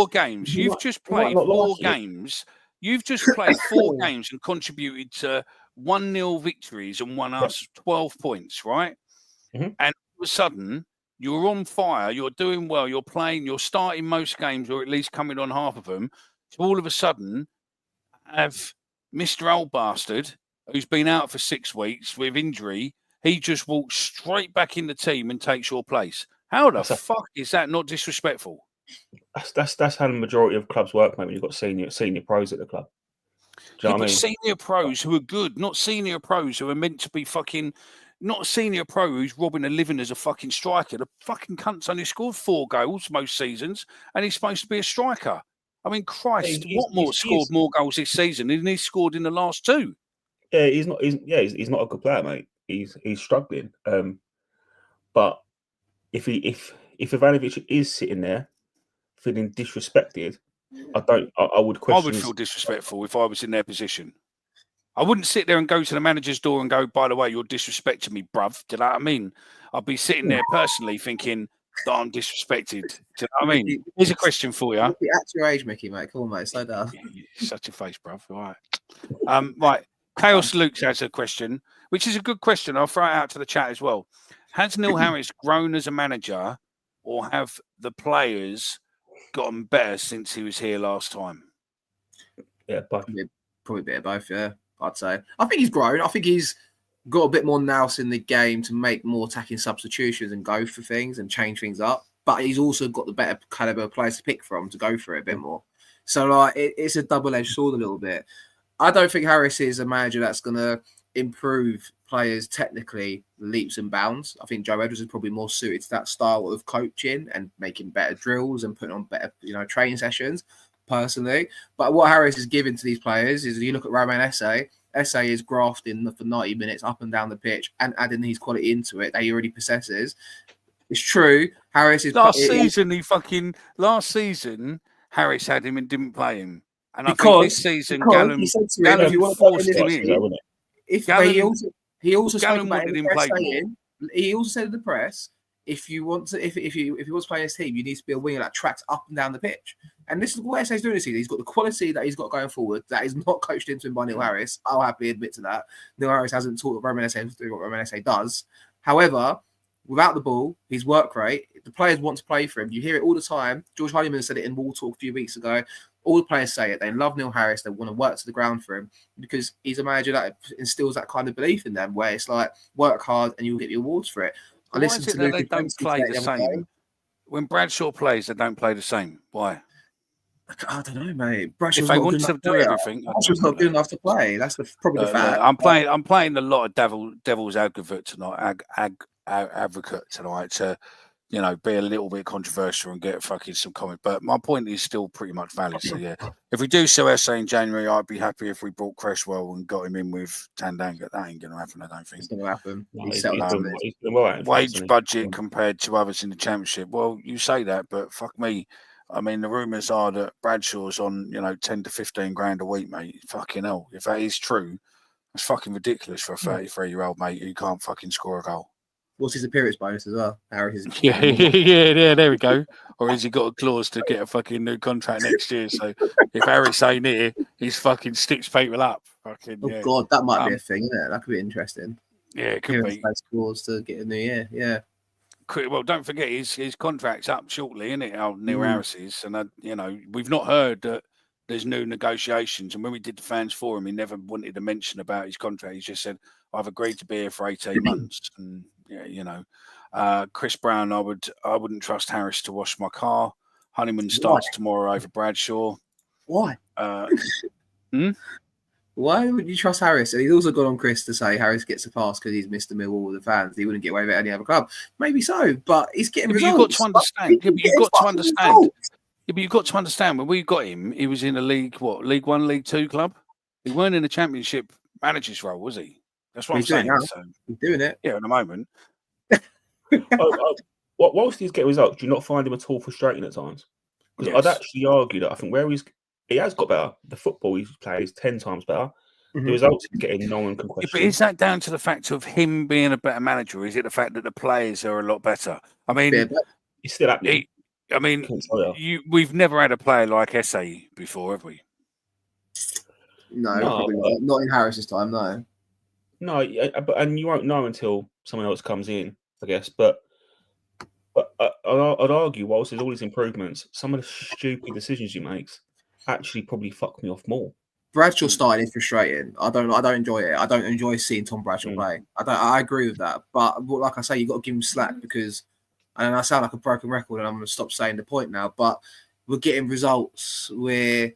games. You've just played 4 games. You've just played 4 games and contributed to 1-0 victories and won us 12 points, right? Mm-hmm. And all of a sudden, you're on fire, you're doing well, you're playing, you're starting most games, or at least coming on half of them. So all of a sudden, have Mr. Old Bastard, who's been out for 6 weeks with injury, he just walks straight back in the team and takes your place. How the fuck is that not disrespectful? That's how the majority of clubs work, mate. When you've got senior pros at the club. Do you know what I mean? Senior pros who are good, not senior pros who are meant to be fucking not a senior pro who's robbing a living as a fucking striker. The fucking cunt's only scored 4 goals most seasons, and he's supposed to be a striker. I mean, Christ, Watmore scored more goals this season than he scored in the last 2. Yeah, he's not a good player, mate. He's struggling. But if Ivanovic is sitting there feeling disrespected, I would question. I would feel disrespectful if I was in their position. I wouldn't sit there and go to the manager's door and go, by the way, you're disrespecting me, bruv. Do you know what I mean? I'd be sitting there personally thinking that I'm disrespected. Do you know what I mean? Here's a question for you. At your age, Mickey, mate. Come on, mate. Slow down. Such a face, bruv. All right. Right. Chaos Luke has a question, which is a good question. I'll throw it out to the chat as well. Has Neil Harris grown as a manager, or have the players gotten better since he was here last time? Yeah, probably a bit of both, yeah. I'd say. I think he's grown. I think he's got a bit more nous in the game to make more attacking substitutions and go for things and change things up. But he's also got the better caliber players to pick from to go for it a bit more. So like, it's a double-edged sword a little bit. I don't think Harris is a manager that's going to improve players technically leaps and bounds. I think Joe Edwards is probably more suited to that style of coaching and making better drills and putting on better, training sessions. Personally, but what Harris is giving to these players is, if you look at Romain Esse is grafting for 90 minutes up and down the pitch and adding his quality into it that he already possesses. It's true. Harris is last season Harris had him and didn't play him, and I think this season Gallum forced him in. He also spoke about he also said in the press, if you want to play his team, you need to be a winger that tracks up and down the pitch. And this is what Esse's doing this season. He's got the quality that he's got going forward that is not coached into him by Neil Harris. I'll happily admit to that. Neil Harris hasn't taught Romain Esse to do what Romain Esse does. However, without the ball, his work rate, the players want to play for him. You hear it all the time. George Honeyman said it in Wall Talk a few weeks ago. All the players say it. They love Neil Harris. They want to work to the ground for him because he's a manager that instills that kind of belief in them, where it's like, work hard and you'll get your awards for it. Why is it that they don't play the same? When Bradshaw plays, they don't play the same. Why? I don't know, mate. Bradshaw's if they want to do everything, Bradshaw's not good enough to play. That's probably the fact. I'm playing a lot of devil's advocate tonight. Advocate tonight to, be a little bit controversial and get fucking some comment. But my point is still pretty much valid. So yeah, if we do sell Esse in January, I'd be happy if we brought Cresswell and got him in with Tandanga. That ain't going to happen, I don't think. It's going to happen. Wage budget compared to others in the Championship. Well, you say that, but fuck me. I mean, the rumours are that Bradshaw's on, 10 to 15 grand a week, mate. Fucking hell. If that is true, that's fucking ridiculous for a 33-year-old mate who can't fucking score a goal. What's his appearance bonus as well? Yeah, there we go. Or has he got a clause to get a fucking new contract next year? So if Harris ain't here, he's fucking sticks people up. Fucking, oh, God, that might be a thing, isn't it? That could be interesting. Yeah, it could be. Clause to get a new year, yeah. Well, don't forget his contract's up shortly, isn't it? Neil Harris's, and we've not heard that there's new negotiations. And when we did the fans forum, he never wanted to mention about his contract. He just said, "I've agreed to be here for 18 months." And Chris Brown, I wouldn't trust Harris to wash my car. Honeyman starts tomorrow over Bradshaw. Why? Why would you trust Harris? And he's also gone on Chris to say Harris gets a pass because he's Mr. Millwall with the fans. He wouldn't get away with it at any other club. Maybe so, but he's getting results. You've got to understand. You've got to understand. When we got him, he was in a League 1, League 2 club. He weren't in a Championship manager's role, was he? That's what I'm saying. So, he's doing it. Yeah, at the moment. Whilst he's getting results, do you not find him at all frustrating at times? Because I'd actually argue that I think he has got better. The football he plays 10 times better. The results he's getting, no one can question. But is that down to the fact of him being a better manager, or is it the fact that the players are a lot better? I mean, he's still happening. We've never had a player like Esse before, have we? No, probably not in Harris's time. No. No, and you won't know until someone else comes in, I guess. But I'd argue, whilst there's all these improvements, some of the stupid decisions he makes actually probably fuck me off more. Bradshaw starting is frustrating. I don't enjoy it. I don't enjoy seeing Tom Bradshaw play. I agree with that. But like I say, you've got to give him slack because, and I sound like a broken record and I'm going to stop saying the point now, but we're getting results. We're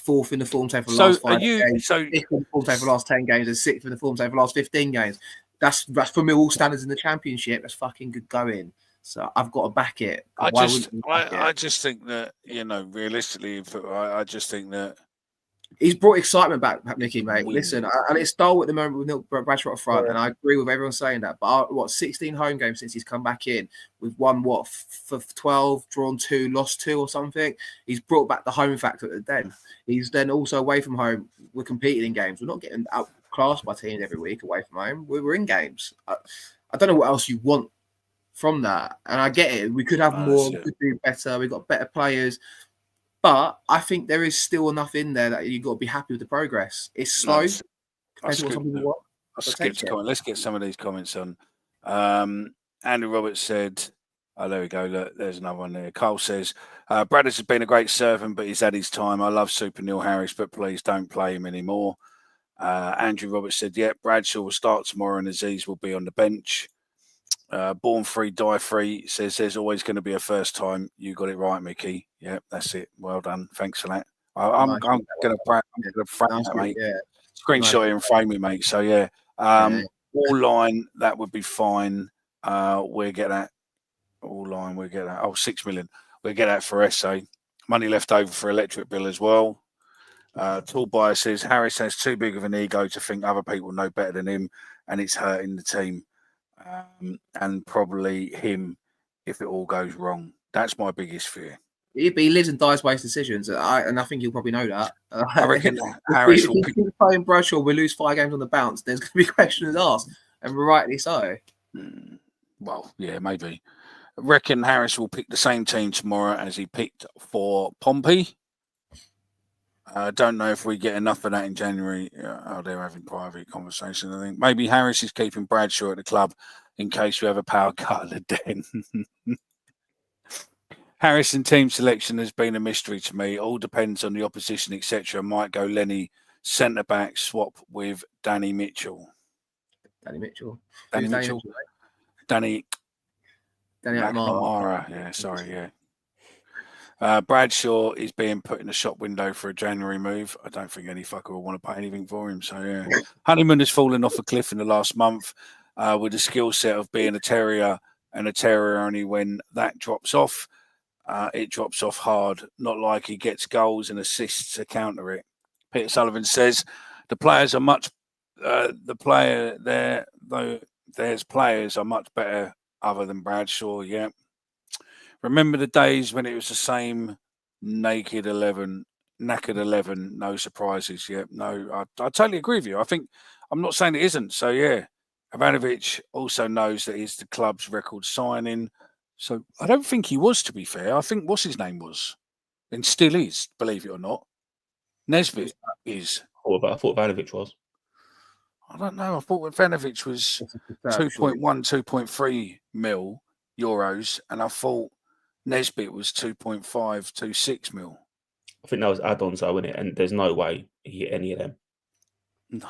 fourth in the form table for the last 5 games, fifth in the form table for the last 10 games, and sixth in the form table for the last 15 games. That's for Millwall standards in the Championship. That's fucking good going. So I've got to back it. Why wouldn't you back I it? just think that realistically, I just think that He's brought excitement back, Nicky, mate. Win. Listen, and it's dull at the moment with Neil Bradshaw up front, and I agree with everyone saying that. But 16 home games since he's come back in. We've won for 12, drawn 2, lost 2 or something. He's brought back the home factor at the Den. He's then also away from home. We're competing in games. We're not getting outclassed by teams every week away from home. We're in games. I don't know what else you want from that. And I get it. We could have more. We could do better. We've got better players. But I think there is still enough in there that you've got to be happy with the progress. It's slow. Let's get some of these comments on. Andrew Roberts said, oh, there we go. Look, there's another one there. Carl says, Bradders has been a great servant, but he's had his time. I love Super Neil Harris, but please don't play him anymore. Andrew Roberts said, Bradshaw will start tomorrow and Aziz will be on the bench. Born Free, Die Free says there's always going to be a first time. You got it right, Mickey. Yeah, that's it. Well done. Thanks for that. I'm going to frame that, mate. Yeah. Screenshot it and frame it, mate. So, all line, that would be fine. We'll get that. All line, we'll get that. 6 million. We'll get that for SA. Money left over for electric bill as well. Tall Buyer says Harris has too big of an ego to think other people know better than him, and it's hurting the team. And probably him if it all goes wrong. That's my biggest fear. He lives and dies by his decisions, and I think you'll probably know that. I reckon Harris will pick playing Bradshaw. We lose 5 games on the bounce. There's going to be questions asked, and rightly so. Well, yeah, maybe. I reckon Harris will pick the same team tomorrow as he picked for Pompey. I don't know if we get enough of that in January. They're having private conversations. I think maybe Harris is keeping Bradshaw at the club in case we have a power cut at the Den. Harris and team selection has been a mystery to me. All depends on the opposition, etc. Might go Lenny centre back swap with Danny Mitchell. Danny Mitchell. Danny McNamara. Yeah, sorry, yeah. Bradshaw is being put in the shop window for a January move. I don't think any fucker will want to pay anything for him. So, yeah. Honeyman has fallen off a cliff in the last month with the skill set of being a terrier, and a terrier only when that drops off. It drops off hard, not like he gets goals and assists to counter it. Peter Sullivan says the players are much there's players are much better other than Bradshaw, yeah. Remember the days when it was the same knackered 11, no surprises yet. No, I totally agree with you. I'm not saying it isn't. So, yeah, Ivanovic also knows that he's the club's record signing. So I don't think he was, to be fair. I think what's his name was and still is, believe it or not. Nesbitt is. I thought Ivanovic was. I don't know. I thought Ivanovic was 2.1, 2.3 mil euros, and I thought Nesbitt was 2.5, 2.6 mil. I think that was add-ons, though, isn't it? And there's no way he hit any of them. No.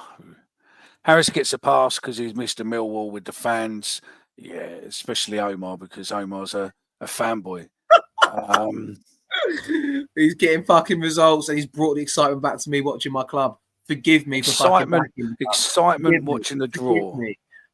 Harris gets a pass because he's Mr. Millwall with the fans. Yeah, especially Omar, because Omar's a fanboy. He's getting fucking results, and he's brought the excitement back to me watching my club. Forgive me for excitement watching the draw.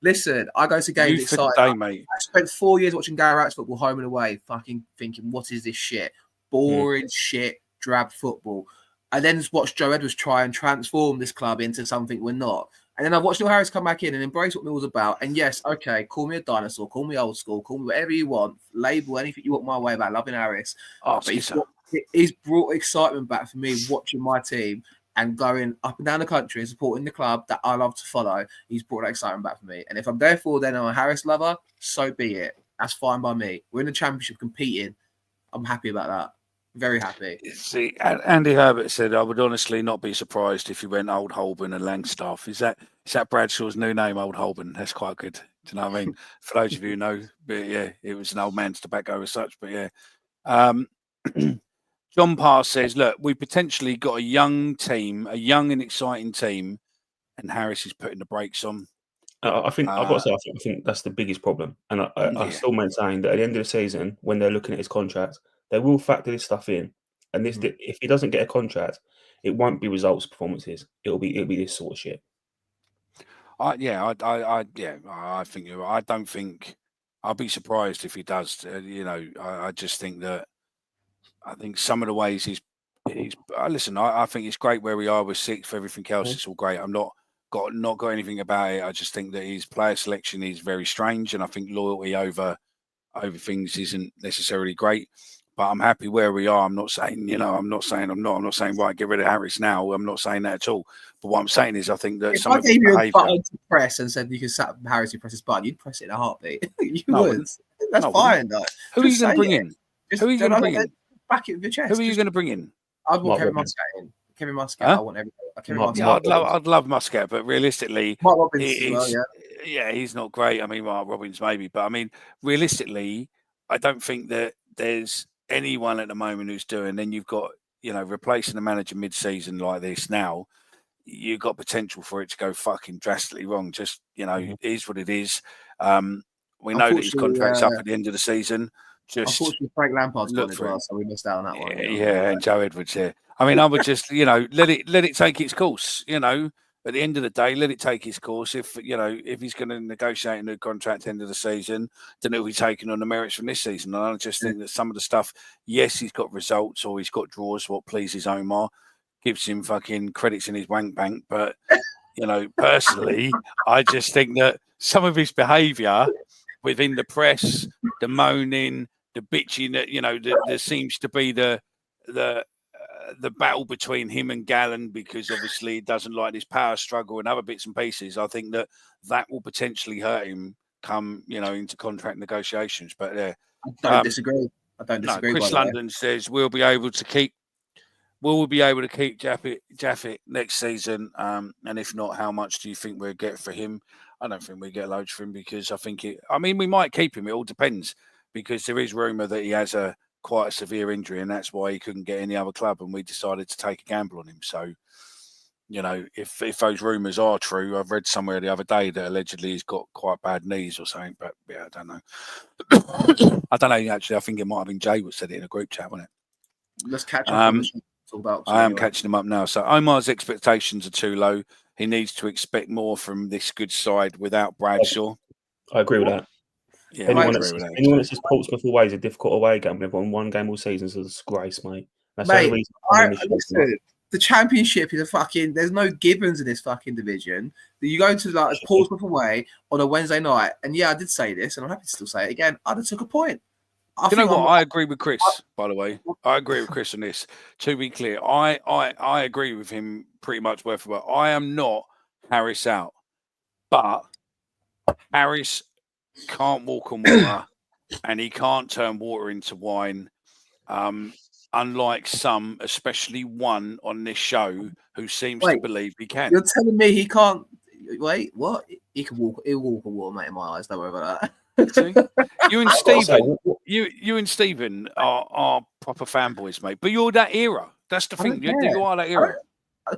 Listen, I go to games excited. Day, mate. I spent 4 years watching Gary Wright's football home and away, fucking thinking, what is this shit? Boring shit, drab football. I then watched Joe Edwards try and transform this club into something we're not. And then I watched Neil Harris come back in and embrace what Mill's about. And yes, okay, call me a dinosaur, call me old school, call me whatever you want, label anything you want my way about loving Harris. But he's brought excitement back for me watching my team and going up and down the country and supporting the club that I love to follow. He's brought that excitement back for me. And if I'm therefore then I'm a Harris lover, so be it. That's fine by me. We're in the Championship competing. I'm happy about that. Very happy. See, Andy Herbert said, I would honestly not be surprised if you went Old Holborn and Langstaff. Is that Bradshaw's new name, Old Holborn? That's quite good. Do you know what I mean? For those of you who know, but yeah, it was an old man's tobacco as such. But yeah. John Parr says, look, we potentially got a young team, a young and exciting team, and Harris is putting the brakes on. I think I've got to say, I think that's the biggest problem. And I still maintain that at the end of the season, when they're looking at his contract, they will factor this stuff in. And if he doesn't get a contract, it won't be results performances. It'll be this sort of shit. I think you're right. I don't think I'll be surprised if he does. I just think that I think some of the ways he's listen. I think it's great where we are. We're sixth. Everything else is all great. I'm not got anything about it. I just think that his player selection is very strange, and I think loyalty over things isn't necessarily great. But I'm happy where we are. I'm not saying, I'm not saying right, get rid of Harris now. I'm not saying that at all. But what I'm saying is I think that If I gave you a button to press and said you could sat Harris to press his button, you'd press it in a heartbeat. You would. That's fine, though. Who are you going to bring in? Who are you going to bring in? Back it with your chest. Who are you going to bring in? I'd want Kevin Muscat in. Kevin Muscat, I want everybody. I'd love Muscat, but realistically, Mark Robbins as well, yeah, he's not great. I mean, Mark Robbins maybe, but I mean, realistically, I don't think that there's anyone at the moment who's doing. Then you've got, replacing the manager mid-season like this now, you've got potential for it to go fucking drastically wrong. Just, it is what it is. We know that his contract's up at the end of the season. Unfortunately, Frank Lampard's gone as well, so we missed out on that one. Yeah, and Joe Edwards here. I mean, I would just, let it take its course. At the end of the day, let it take its course. If he's going to negotiate a new contract at the end of the season, then it'll be taken on the merits from this season. And I just think that some of the stuff, yes, he's got results or he's got draws, what pleases Omar, gives him fucking credits in his wank bank. But, personally, I just think that some of his behaviour within the press, the moaning, the bitching, that, there seems to be the battle between him and Gallen, because obviously he doesn't like this power struggle and other bits and pieces. I think that will potentially hurt him come, into contract negotiations. But I don't disagree. Chris London says we'll be able to keep Jaffet next season. And if not, how much do you think we'll get for him? I don't think we get loads for him, because we might keep him. It all depends, because there is rumour that he has quite a severe injury, and that's why he couldn't get any other club, and we decided to take a gamble on him. So, if those rumours are true, I've read somewhere the other day that allegedly he's got quite bad knees or something, but yeah, I don't know. I don't know, actually. I think it might have been Jay who said it in a group chat, wasn't it? Let's catch up on this. I am catching him up now. So Omar's expectations are too low. He needs to expect more from this good side without Bradshaw. I agree with that. Yeah, anyone that says Portsmouth away is a difficult away game, they've won one game all season, so it's a disgrace, mate. That's the only reason. The championship is there's no givens in this fucking division. You go to Portsmouth away on a Wednesday night, and yeah, I did say this, and I'm happy to still say it again. I'd have took a point. I agree with Chris, by the way. I agree with Chris on this. To be clear, I agree with him pretty much word for word. I am not Harris out, but Harris can't walk on water, and he can't turn water into wine. Unlike some, especially one on this show, who seems to believe he can. You're telling me he can't? Wait, what? He can walk. He'll walk on water, mate. In my eyes, don't worry about that. You and Stephen are proper fanboys, mate. But you're that era. That's the thing. You are that era.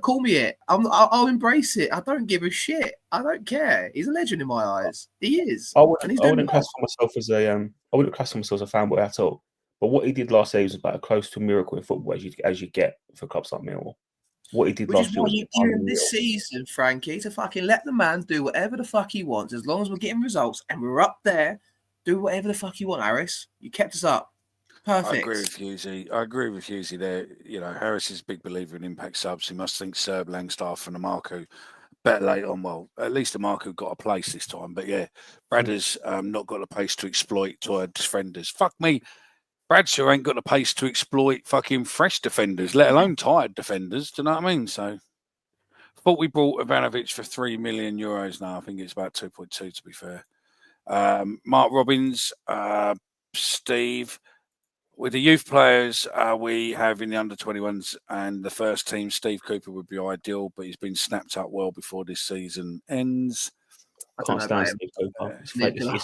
Call me it. I'll embrace it. I don't give a shit. I don't care. He's a legend in my eyes. He is. I wouldn't classify myself as a fanboy at all. But what he did last year was about close to a miracle in football as you get for clubs like Millwall. What he did last year. What you doing this season, Frankie, to fucking let the man do whatever the fuck he wants, as long as we're getting results and we're up there. Do whatever the fuck you want, Harris. You kept us up. Perfect. I agree with Husey there. Harris is a big believer in impact subs. He must think Serb, Langstaff, and Amarco better late on. Well, at least Amarco got a place this time. But yeah, Brad has not got a pace to exploit tired defenders. Fuck me. Bradshaw ain't got the pace to exploit fucking fresh defenders, let alone tired defenders. Do you know what I mean? So, thought we brought Ivanovic for €3 million now. I think it's about 2.2 to be fair. Mark Robbins, Steve, with the youth players we have in the under-21s and the first team, Steve Cooper would be ideal, but he's been snapped up well before this season ends. Can't stand Steve Cooper.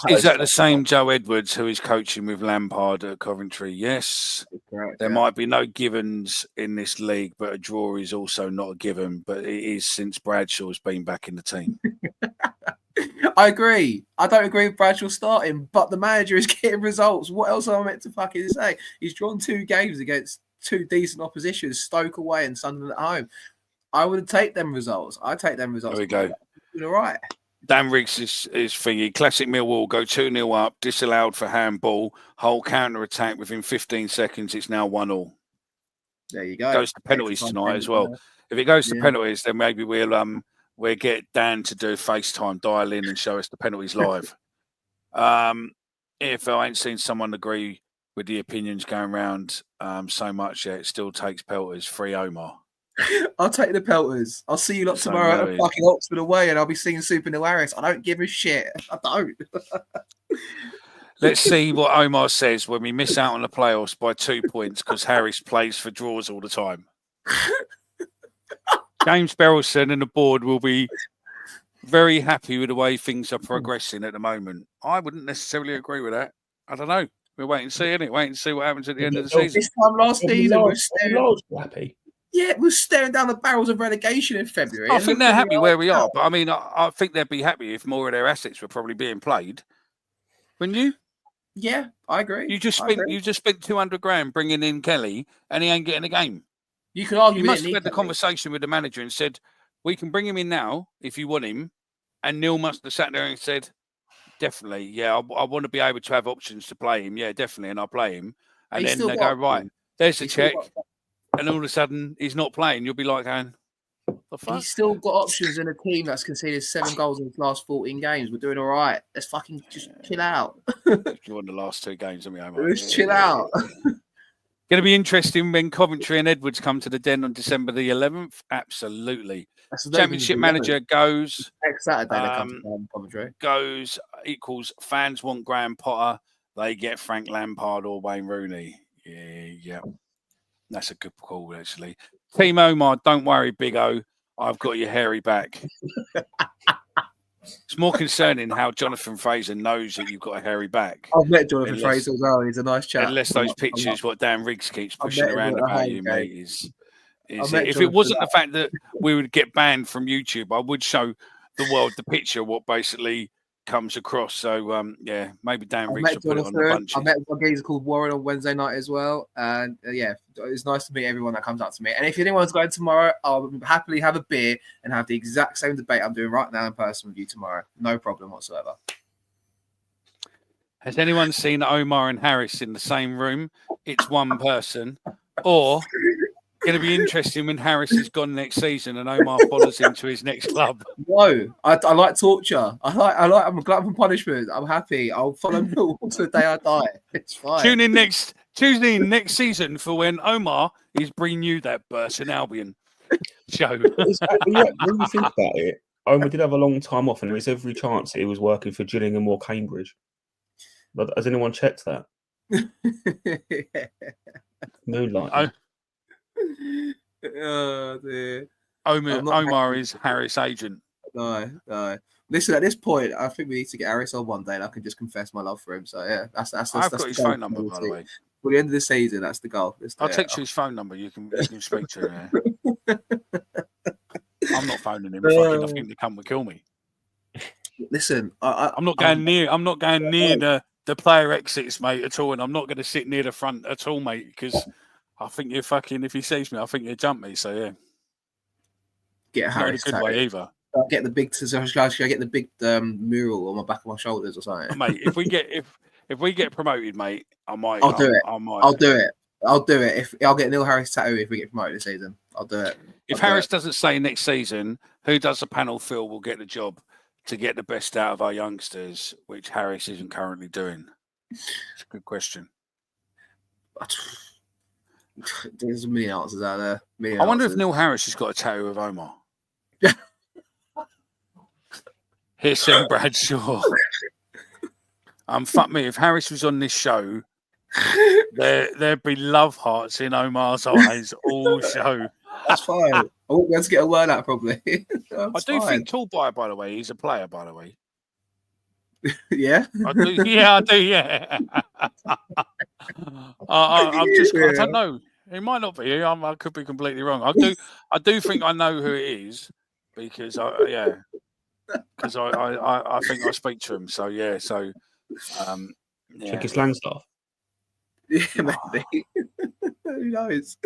Is that the same Joe Edwards who is coaching with Lampard at Coventry? Yes. Correct, there might be no givens in this league, but a draw is also not a given. But it is since Bradshaw's been back in the team. I agree. I don't agree with Bradshaw starting, but the manager is getting results. What else am I meant to fucking say? He's drawn 2 games against 2 decent oppositions, Stoke away and Sunderland at home. I would take them results. I'd take them results. There we go. All right. Dan Riggs is thingy. Classic Millwall go 2-0 up, disallowed for handball. Whole counter attack within 15 seconds. It's now 1-1. There you go. Goes to penalties tonight as well. If it goes to penalties, then maybe we'll get Dan to do FaceTime, dial in, and show us the penalties live. If I ain't seen someone agree with the opinions going around so much yet, it still takes pelters. Free Omar. I'll take the pelters. I'll see you lot tomorrow at fucking Oxford away, and I'll be seeing Super Neil Harris. I don't give a shit. I don't. Let's see what Omar says when we miss out on the playoffs by 2 points because Harris plays for draws all the time. James Berylson and the board will be very happy with the way things are progressing at the moment. I wouldn't necessarily agree with that. I don't know. We'll wait and see, innit? Wait and see what happens at the end of the season. This time last season, we're happy. Yeah, we're staring down the barrels of relegation in February. I think they're happy where we are, but I mean, I think they'd be happy if more of their assets were probably being played. Wouldn't you? Yeah, I agree. You just spent 200 grand bringing in Kelly, and he ain't getting a game. You could argue. You must have had the conversation with the manager and said, "We can bring him in now if you want him." And Neil must have sat there and said, "Definitely, yeah, I want to be able to have options to play him. Yeah, definitely, and I'll play him." And then they go, "Right, there's the check." And all of a sudden, he's not playing. You'll be like, going, the fuck? He's still got options in a team that's conceded 7 goals in his last 14 games. We're doing all right. Let's fucking just chill out. You won the last 2 games, haven't you? Let's chill out. Going to be interesting when Coventry and Edwards come to the Den on December the 11th. Absolutely. Championship manager goes. Next Saturday, they come to Coventry. Goes equals fans want Graham Potter. They get Frank Lampard or Wayne Rooney. Yeah. That's a good call, actually. Team Omar, don't worry, Big O. I've got your hairy back. It's more concerning how Jonathan Fraser knows that you've got a hairy back. I've met Jonathan Fraser as well. He's a nice chap. Unless those pictures, what Dan Riggs keeps pushing around about you, mate, is if it wasn't the fact that we would get banned from YouTube, I would show the world the picture of what basically comes across. So yeah, maybe Dan Riggs will put it on the bunches. I met a geezer called Warren on Wednesday night as well, and yeah, it's nice to meet everyone that comes up to me. And if anyone's going tomorrow, I'll happily have a beer and have the exact same debate I'm doing right now in person with you tomorrow. No problem whatsoever. Has anyone seen Omar and Harris in the same room? It's one person. Or going to be interesting when Harris is gone next season and Omar follows him to his next club. No, I like torture. I'm glad for punishment. I'm happy. I'll follow Millwall to the day I die. It's fine. Tune in next season for when Omar is bringing you that Burton Albion show. When you think about it, Omar did have a long time off, and there is every chance that he was working for Gillingham or Cambridge. But has anyone checked that? Moonlight. Oh dear. Omar is Harris' agent. No. Listen, at this point, I think we need to get Harris on one day, and I can just confess my love for him. So yeah, that's I've got his phone number, by the way. For the end of the season, that's the goal. I'll text you his phone number. You can speak to him. Yeah. I'm not phoning him. I think the cunt would kill me. Listen, I'm not going near. I'm not going near the player exits, mate, at all, and I'm not going to sit near the front at all, mate, because I think you're fucking. If he sees me, I think he'll jump me. So yeah, get a Harris. Not a good way either. I'll get the big. Should I get the big mural on my back of my shoulders or something? Mate, if we get promoted, mate, I might. I'll do it. I'll do it. I'll do it. If I'll get Neil Harris tattoo if we get promoted this season, I'll do it. If Harris doesn't say next season, who does the panel feel will get the job to get the best out of our youngsters, which Harris isn't currently doing? It's a good question. There's a million answers out there. I wonder if Neil Harris has got a tattoo of Omar. Here's Sam Bradshaw. Fuck me, if Harris was on this show, there'd be love hearts in Omar's eyes all show. That's fine. I won't be able to get a word out probably. I do think Tallboy, by the way, he's a player, by the way. Yeah? I do. Yeah. I don't know. It might not be. I could be completely wrong. I do think I know who it is because I think I speak to him. So yeah. So check his Langstaff. Yeah, maybe. Who knows?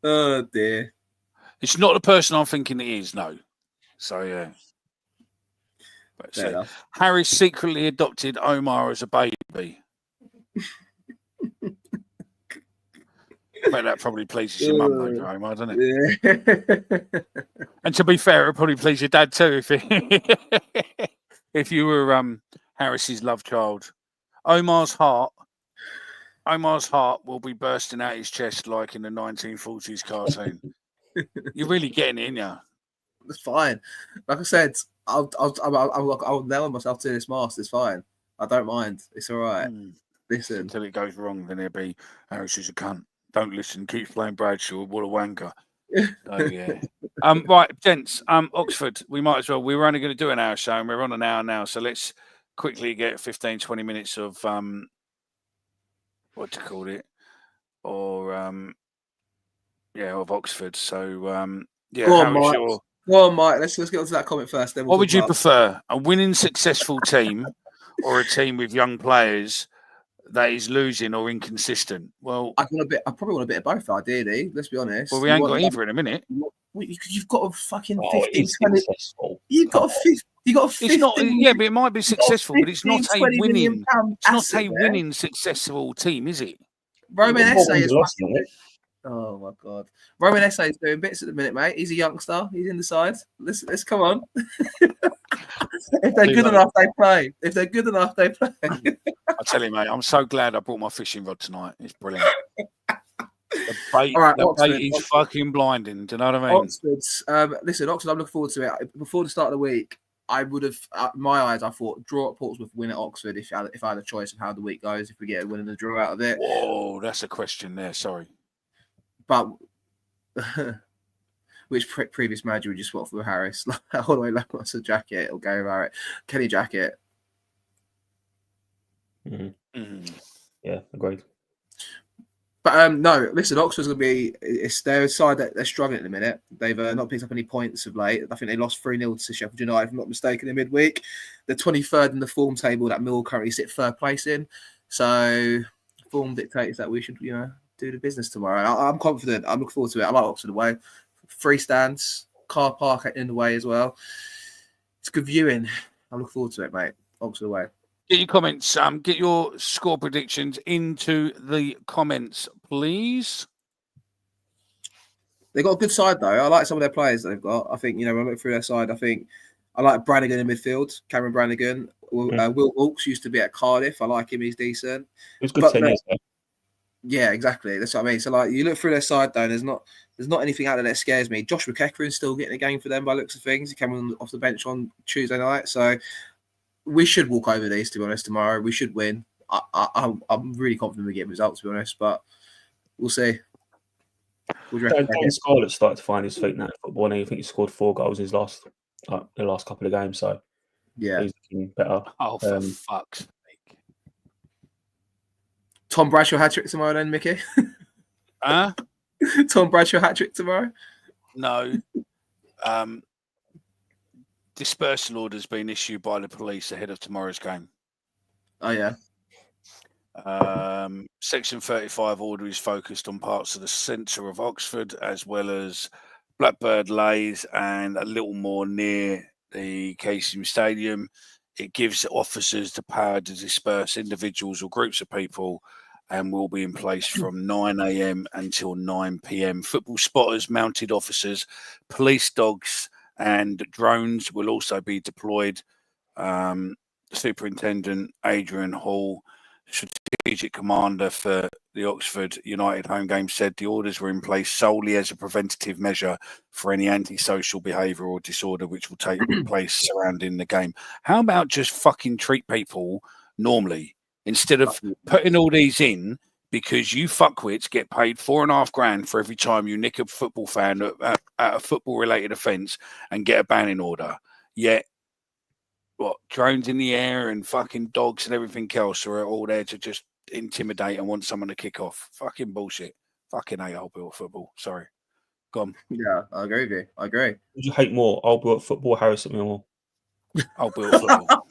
Oh dear. It's not the person I'm thinking it is. No. So yeah. But Fair so, enough. Harris secretly adopted Omar as a baby. I bet that probably pleases your mum, though, Omar, doesn't it? Yeah. And to be fair, it probably please your dad too if you were Harris's love child. Omar's heart will be bursting out his chest like in the 1940s cartoon. You're really getting it, aren't It's fine. Like I said, I'll nail myself to this mast. It's fine. I don't mind. It's all right. you? Listen. Until it goes wrong, then he'll be Harris is a cunt. Don't listen. Keep playing Bradshaw. What a wanker. Oh yeah. Right, gents. Oxford. We might as well. We were only going to do an hour show, and we're on an hour now. So let's quickly get 15, 20 minutes of what to call it, or of Oxford. So yeah. Go on, How was Mike. your? Go on, Mike. Let's get onto that comment first. Then What would you prefer? A winning, successful team, or a team with young players that is losing or inconsistent? Well, I probably want a bit of both, ideally. Let's be honest. we ain't got either in a minute. You've got a fucking Oh, 15, it's 20. successful. You've got a 50. You got a 15. It's not. Yeah, but it might be successful, but it's not a 20 million winning. pound It's not asset a there. winning, successful team, is it? Roman You've got Essay more is. wins lost, haven't you? Oh my god, Roman Essay is doing bits at the minute, mate. He's a youngster. He's in the side. Let's come on. If they're good enough, they play. If they're good enough, they play. I tell you, mate, I'm so glad I brought my fishing rod tonight. It's brilliant. The bait, All right, the Oxford, bait is Oxford. fucking blinding. Do you know what I mean? Listen, Oxford. I'm looking forward to it. Before the start of the week, I would have, my eyes. I thought draw at Portsmouth, win at Oxford. If I had a choice of how the week goes, if we get a win and a draw out of it. Whoa, that's a question there. Sorry. But which previous manager would you swap for Harris? All the way left wants a jacket or Gary Barrett, Kenny Jacket. Yeah, agreed. But no, listen, Oxford's going to be. It's their side that they're struggling at the minute. They've not picked up any points of late. I think they lost 3-0 to Sheffield United, if I'm not mistaken, in midweek. They're 23rd in the form table that Millwall currently sit third place in. So form dictates that we should, do the business tomorrow. I'm confident. I'm looking forward to it. I like Oxford away. 3 stands, car park in the way as well. It's good viewing. I'm looking forward to it, mate. Oxford away. Get your comments. Get your score predictions into the comments, please. They've got a good side, though. I like some of their players that they've got. I think, when I look through their side, I like Brannigan in midfield, Cameron Brannigan. Will Wilkes used to be at Cardiff. I like him. He's decent. It was good 10 years ago. Yeah, exactly. That's what I mean. So, you look through their side, though, and there's not anything out there that scares me. Josh McEachran's still getting a game for them by looks of things. He came off the bench on Tuesday night. So, we should walk over these, to be honest, tomorrow. We should win. I'm really confident we get results, to be honest, but we'll see. Dan Scarlett started to find his feet in that football, and I think he scored 4 goals in his last couple of games. So, yeah, he's looking better. Oh, for fuck's sake. Tom Bradshaw hat-trick tomorrow then, Mickey? Huh? Tom Bradshaw hat-trick tomorrow? No. Dispersal orders been issued by the police ahead of tomorrow's game. Oh, yeah. Section 35 order is focused on parts of the centre of Oxford, as well as Blackbird Lays and a little more near the Casey Stadium. It gives officers the power to disperse individuals or groups of people and will be in place from 9 a.m. until 9 p.m. Football spotters, mounted officers, police dogs and drones will also be deployed. Superintendent Adrian Hall, strategic commander for the Oxford United home game, said the orders were in place solely as a preventative measure for any antisocial behaviour or disorder which will take place surrounding the game. How about just fucking treat people normally instead of putting all these in because you fuckwits get paid $4,500 for every time you nick a football fan at a football-related offence and get a banning order. Yet, drones in the air and fucking dogs and everything else are all there to just intimidate and want someone to kick off. Fucking bullshit. Fucking hate Old Bill football. Sorry. Go on. Yeah, I agree with you. I agree. Would you hate more, Old Bill at football, Harris at Millwall? Old Bill football.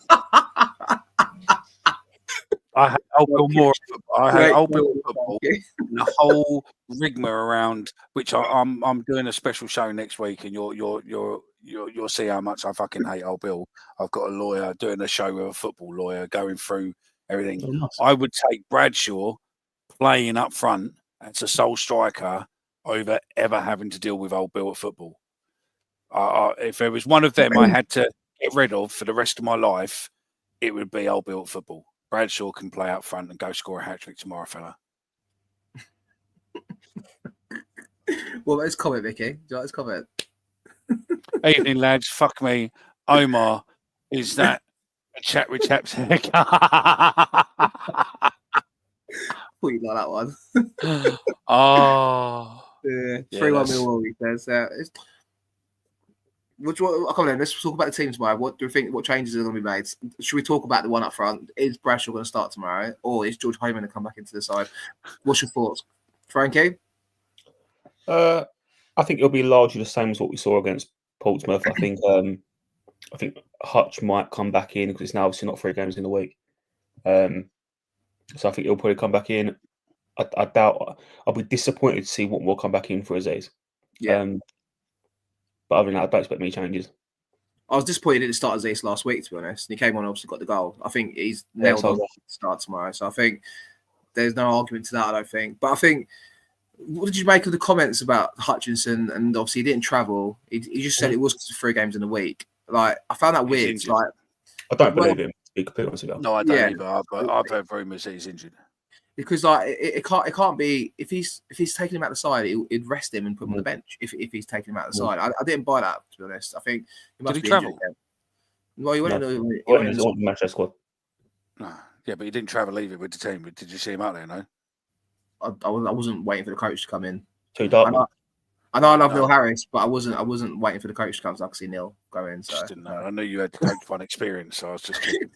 I hate Old Bill more. I hate Old Bill football. The whole rigmarole around, which I'm doing a special show next week, and you're you'll see how much I fucking hate Old Bill. I've got a lawyer doing a show with a football lawyer, going through everything. Oh, nice. I would take Bradshaw playing up front as a sole striker over ever having to deal with Old Bill at football. If there was one of them I had to get rid of for the rest of my life, it would be Old Bill at football. Bradshaw can play up front and go score a hat-trick tomorrow, fella. What about his comment, Vicky? Do you like his comment? Evening, lads. Fuck me. Omar, is that a chat with chaps haircut? I thought you'd like that one. Oh. Yeah, Yeah, 3-1 that's- Millwall, he says. Come on, let's talk about the team tomorrow. What do you think? What changes are going to be made? Should we talk about the one up front? Is Bradshaw going to start tomorrow, or is George Hyman going to come back into the side? What's your thoughts, Frankie? I think it'll be largely the same as what we saw against Portsmouth. I think Hutch might come back in because it's now obviously not 3 games in the week. So I think he'll probably come back in. I doubt. I'll be disappointed to see what will come back in for Aziz. Yeah. But other than that, I don't expect many changes. I was disappointed he didn't start Aziz last week, to be honest. And he came on, obviously got the goal. I think he's nailed on to start tomorrow. So I think there's no argument to that, I don't think. But I think, what did you make of the comments about Hutchinson? And obviously he didn't travel. He just said it was 3 games in a week. Like, I found that weird. injured. Like, I don't believe him. To be completely honest with you. No, I don't Yeah. either. But I've heard rumours that he's injured. because like it can't be if he's taking him out the side, it'd rest him and put him on the bench if he's taking him out the side. I didn't buy that, to be honest. I think he must Did he be travel? injured again. Well, he went in the He's on the Manchester squad. No. Yeah, but he didn't travel either with the team. Did you see him out there? No. I wasn't waiting for the coach to come in. Too dark. I know I love No. Neil Harris, but I wasn't waiting for the coach to come so I could see Neil go in. So Just didn't know. I knew you had the coach one experience, so I was just kidding.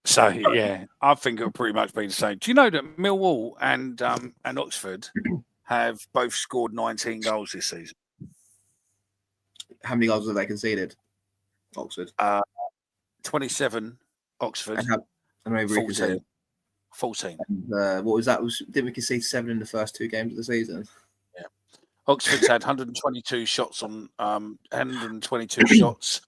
So yeah, I think it'll pretty much be the same. Do you know that Millwall and Oxford have both scored 19 goals this season? how many goals have they conceded? Oxford 27 Oxford, and how many 14. 14. what was that? Didn't we concede 7 in the first 2 games of the season? Oxford's had 122 shots on 122 shots,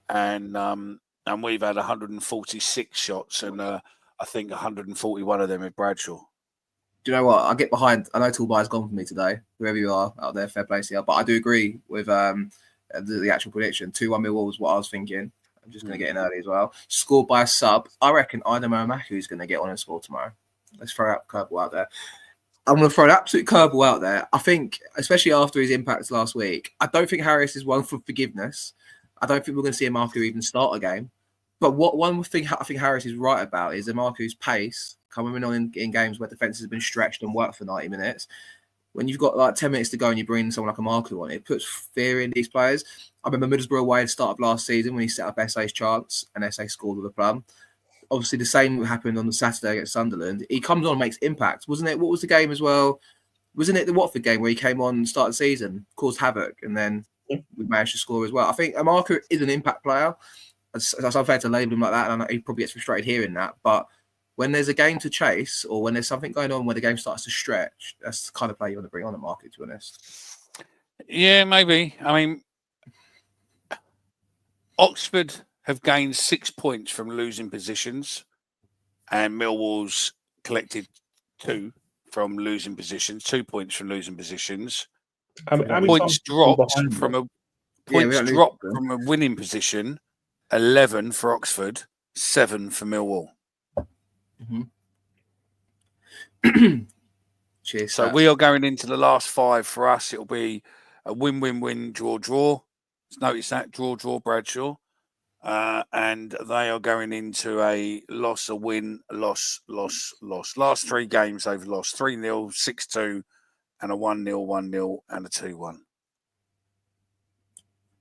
and we've had 146 shots, and I think 141 of them with Bradshaw. Do you know what? I get behind. I know Toolbuy's gone for me today. Whoever you are out there, fair play to you. But I do agree with the actual prediction. 2-1 Millwall was what I was thinking. I'm just going to get in early as well. Scored by a sub. I reckon Idemo Maku is going to get on and score tomorrow. Let's throw out curveball out there. I'm going to throw an absolute curveball out there. I think, especially after his impacts last week, I don't think Harris is one for forgiveness. I don't think we're going to see Marku even start a game. But one thing I think Harris is right about is Marku's pace coming on in games where defence has been stretched and worked for 90 minutes. When you've got like 10 minutes to go and you bring someone like a Marku on, it puts fear in these players. I remember Middlesbrough away at the start of last season when he set up SA's chance and SA scored with a plum. Obviously, the same happened on the Saturday against Sunderland. He comes on and makes impact, wasn't it? What was the game as well? Wasn't it the Watford game where he came on and started the season, caused havoc, and then we managed to score as well? I think Marku is an impact player. It's unfair to label him like that, and he probably gets frustrated hearing that. But when there's a game to chase or when there's something going on where the game starts to stretch, that's the kind of player you want to bring on the market, to be honest. Yeah, maybe. I mean, Oxford have gained 6 points from losing positions, and Millwall's collected 2 from losing positions, 2 points from losing positions. Points dropped from a winning position, 11 for Oxford, 7 for Millwall. Cheers. So we are going into the last 5 for us. It'll be a win-win-win, draw. Notice that draw, Bradshaw. And they are going into a loss, a win, loss. Last 3 games they've lost 3-0, 6-2, and a 1-0, 1-0, and a 2-1.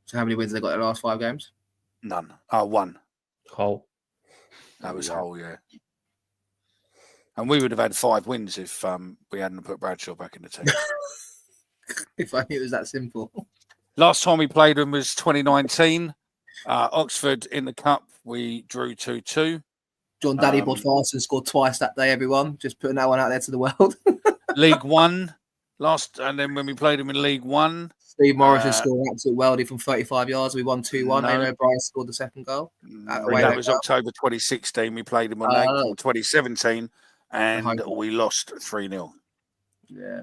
So how many wins have they got in the last 5 games? None. 1. Hull. That was Hull, yeah. And we would have had 5 wins if we hadn't put Bradshaw back in the team. If I knew it was that simple. Last time we played them was 2019. Oxford in the cup, we drew 2-2. John Daddy Bodvarsson scored twice that day, everyone. Just putting that one out there to the world. League One and then when we played them in League One, Steve Morrison scored an absolute worldie from 35 yards. We won 2-1. No. Amy O'Brien scored the second goal. That was October 2016. We played him on April 2017, and we lost 3-0. Yeah,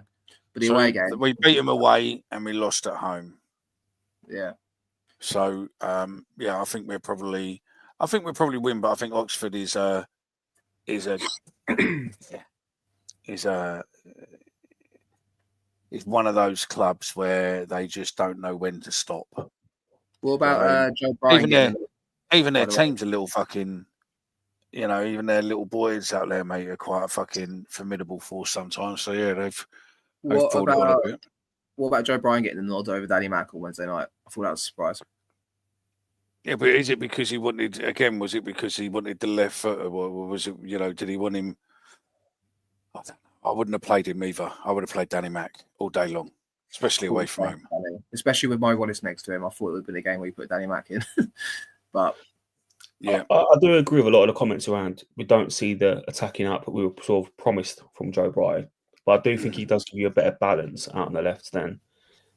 but the away game, we beat them away and we lost at home. Yeah. So I think we'll probably win, but I think Oxford is one of those clubs where they just don't know when to stop. What about Joe Bryan? Even their team's a little fucking, even their little boys out there, mate, are quite a fucking formidable force sometimes. So yeah, they've brought it on a bit. What about Joe Bryan getting the nod over Danny Mack on Wednesday night? I thought that was a surprise. Yeah, but is it because he wanted, again, was it because he wanted the left foot, or was it, did he want him? I wouldn't have played him either. I would have played Danny Mack all day long, especially away from home. Especially with Mo Wallace next to him. I thought it would have been a game where you put Danny Mack in. But yeah, I do agree with a lot of the comments around. We don't see the attacking up that we were sort of promised from Joe Bryan. But I do think he does give you a better balance out on the left than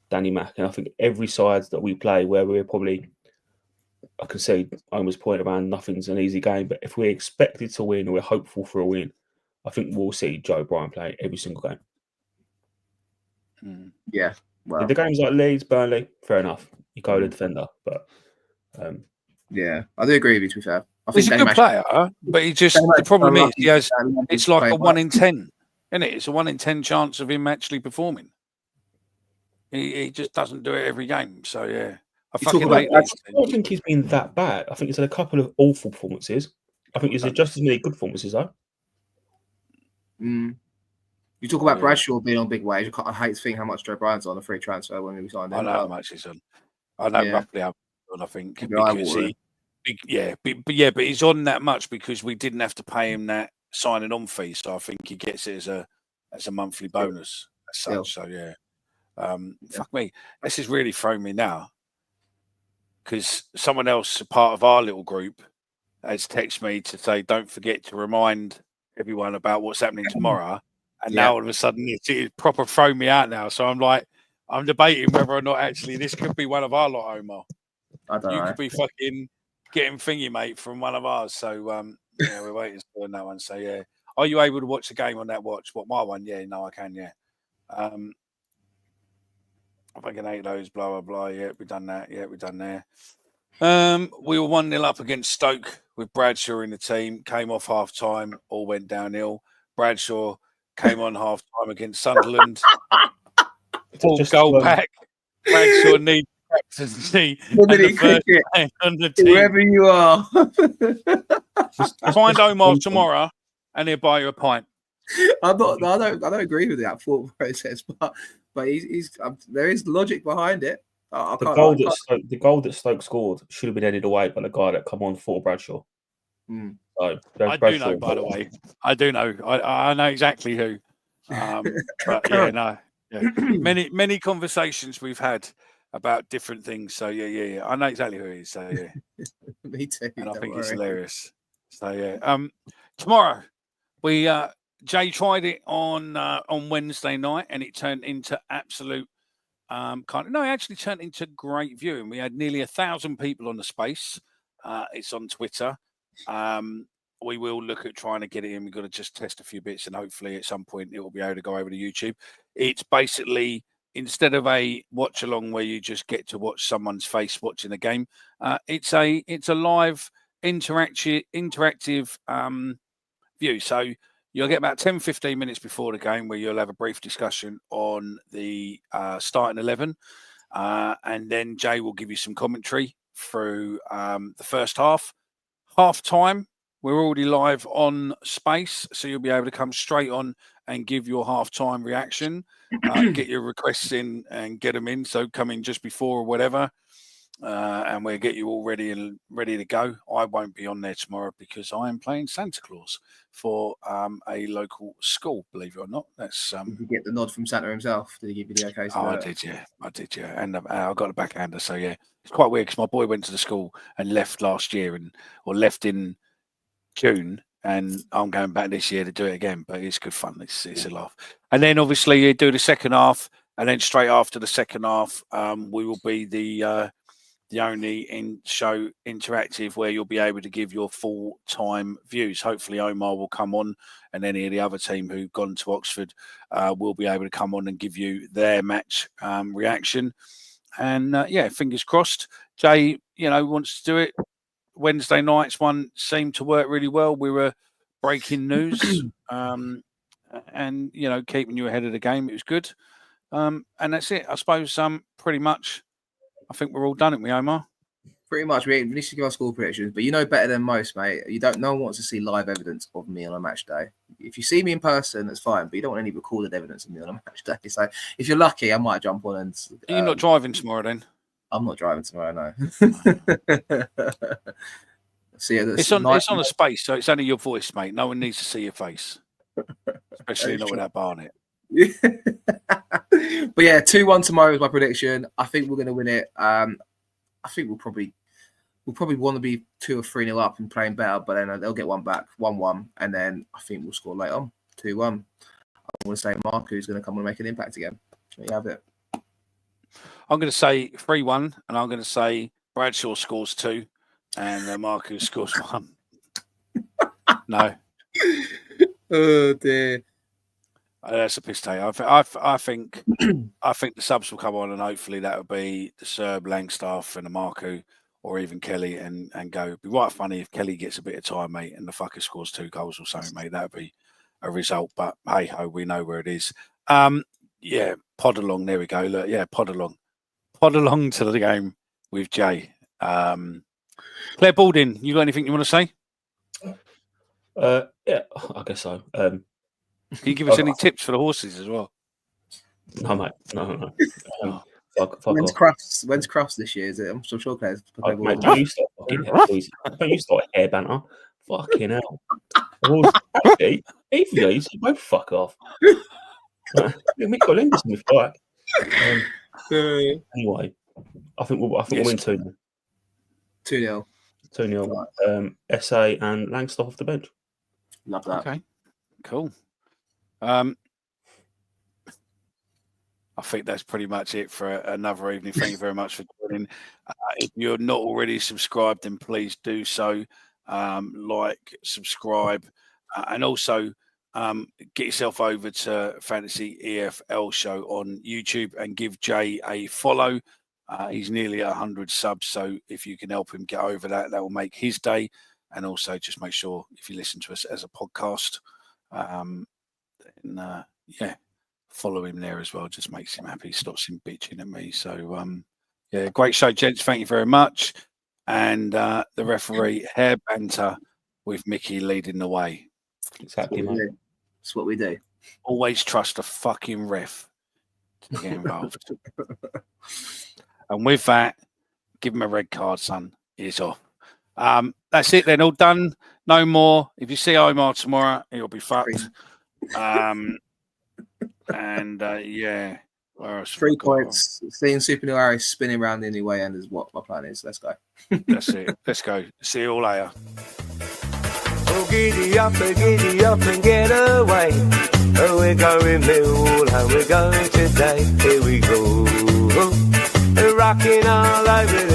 Danny Mack. And I think every side that we play where we're probably, I can say Omer's point around nothing's an easy game, but if we're expected to win or we're hopeful for a win, I think we'll see Joe Bryan play every single game. Yeah. Well, the games like Leeds, Burnley, fair enough. You go to the defender, but yeah, I do agree with you, to be fair. He's a good player, but the problem is it's like a 1 in 10, isn't it? It's a 1 in 10 chance of him actually performing. He just doesn't do it every game. So yeah. I don't think he's been that bad. I think he's had a couple of awful performances. I think he's had just as many good performances, though. You talk about Bradshaw being on big wage. I hate to think how much Joe Bryan's on a free transfer when we signed him. I know how much he's on. I know roughly how much I think. Because but he's on that much because we didn't have to pay him that signing on fee. So I think he gets it as a monthly bonus as such. So yeah. Fuck me. This is really throwing me now. Because someone else, part of our little group, has texted me to say, don't forget to remind everyone about what's happening tomorrow. And now all of a sudden it's proper thrown me out now. So I'm debating whether or not actually this could be one of our lot, Omar. I don't know. You could be fucking getting thingy, mate, from one of ours. So we're waiting on that one. So yeah. Are you able to watch the game on that watch? What, my one? Yeah, no, I can, yeah. If I can hate those, blah, blah, blah. Yeah, we've done that. Yeah, we've done there. We were 1-0 up against Stoke with Bradshaw in the team. Came off half-time, all went downhill. Bradshaw came on half-time against Sunderland. Goal back. Bradshaw needs captaincy. Whoever you are. Find Omar tomorrow and he'll buy you a pint. I don't agree with that thought process, but he's there is logic behind it. The goal that Stoke scored should have been headed away by the guy that come on for Bradshaw. So, I do know, by the way. I do know. I know exactly who. But yeah, no. Yeah. Many conversations we've had about different things. So yeah. I know exactly who he is. So yeah. Me too. And I think it's hilarious. So yeah. Tomorrow we Jay tried it on Wednesday night, and it turned into absolute it actually turned into great viewing. We had nearly 1,000 people on the space. It's on Twitter. We will look at trying to get it in. We've got to just test a few bits, and hopefully at some point it will be able to go over to YouTube. It's basically, instead of a watch along where you just get to watch someone's face watching the game, it's a live interactive view. So you'll get about 10-15 minutes before the game where you'll have a brief discussion on the starting 11. And then Jay will give you some commentary through the first half. Half time, we're already live on Space, so you'll be able to come straight on and give your half-time reaction, get your requests in and get them in. So come in just before or whatever. And we'll get you all ready to go. I won't be on there tomorrow because I am playing Santa Claus for a local school, believe it or not. That's Did you get the nod from Santa himself? Did he give you the okay? I did, yeah. And I got a backhander, so yeah. It's quite weird because my boy went to the school and left last year or left in June, and I'm going back this year to do it again, but it's good fun. It's a laugh. And then obviously you do the second half, And then straight after the second half, we will be the only show interactive where you'll be able to give your full-time views. Hopefully Omar will come on, and any of the other team who've gone to Oxford will be able to come on and give you their match reaction. And fingers crossed. Jay, wants to do it. Wednesday night's one seemed to work really well. We were breaking news and, keeping you ahead of the game. It was good. And that's it. I suppose pretty much I think we're all done, aren't we, Omar? Pretty much. We need to give our score predictions, but you know better than most, mate. No one wants to see live evidence of me on a match day. If you see me in person, that's fine, but you don't want any recorded evidence of me on a match day. So if you're lucky, I might jump on and. You're not driving tomorrow, then? I'm not driving tomorrow, no. So, yeah, it's on a space, so it's only your voice, mate. No one needs to see your face, especially not with that Barnet. But yeah, 2-1 tomorrow is my prediction. I think we're going to win it. I think we'll probably want to be 2 or 3-0 up and playing better, but then they'll get one back, 1-1, and then I think we'll score late on, 2-1. I want to say Marco's going to come and make an impact again. There you have it. I'm going to say 3-1, and I'm going to say Bradshaw scores 2, and Marco scores 1. No. Oh dear. That's a piss take. I think the subs will come on, and hopefully that will be the Serb, Langstaff, and the Marco, or even Kelly, and go. It'd be right funny if Kelly gets a bit of time, mate, and the fucker scores 2 goals or something, mate. That would be a result. But hey ho, we know where it is. Pod along. There we go. Look, pod along to the game with Jay. Claire Balding, you got anything you want to say? Yeah, I guess so. Can you give us any tips for the horses as well? No, mate. No. Fuck when's off. When's Crufts this year? Is it? I'm sure Claire's. Mate, don't you start fucking don't you start hair banter. Fucking hell. Actually, either of you both fuck off. Mick Collins in the fight. Anyway, I think we'll win 2-0. 2-0. 2-0. SA and Langstaff off the bench. Love that. Okay, cool. I think that's pretty much it for another evening. Thank you very much for joining. If you're not already subscribed, then please do so. Like, subscribe, and also get yourself over to Fantasy EFL Show on YouTube and give Jay a follow. He's nearly 100 subs, so if you can help him get over that will make his day. And also just make sure if you listen to us as a podcast, follow him there as well. Just makes him happy, stops him bitching at me. So, great show, gents. Thank you very much. And the referee, hair banter with Mickey leading the way. Exactly, mate. That's what we do. Always trust a fucking ref to get involved. And with that, give him a red card, son. He's off. That's it then. All done. No more. If you see Omar tomorrow, he'll be fucked. Where else 3 points. Seeing Super New Harry spinning around the anyway end is what my plan is. Let's go. That's it. Let's go. See you all later. Oh, giddy up and get away. Oh, we're going Millwall and we're going today. Here we go. Rocking all over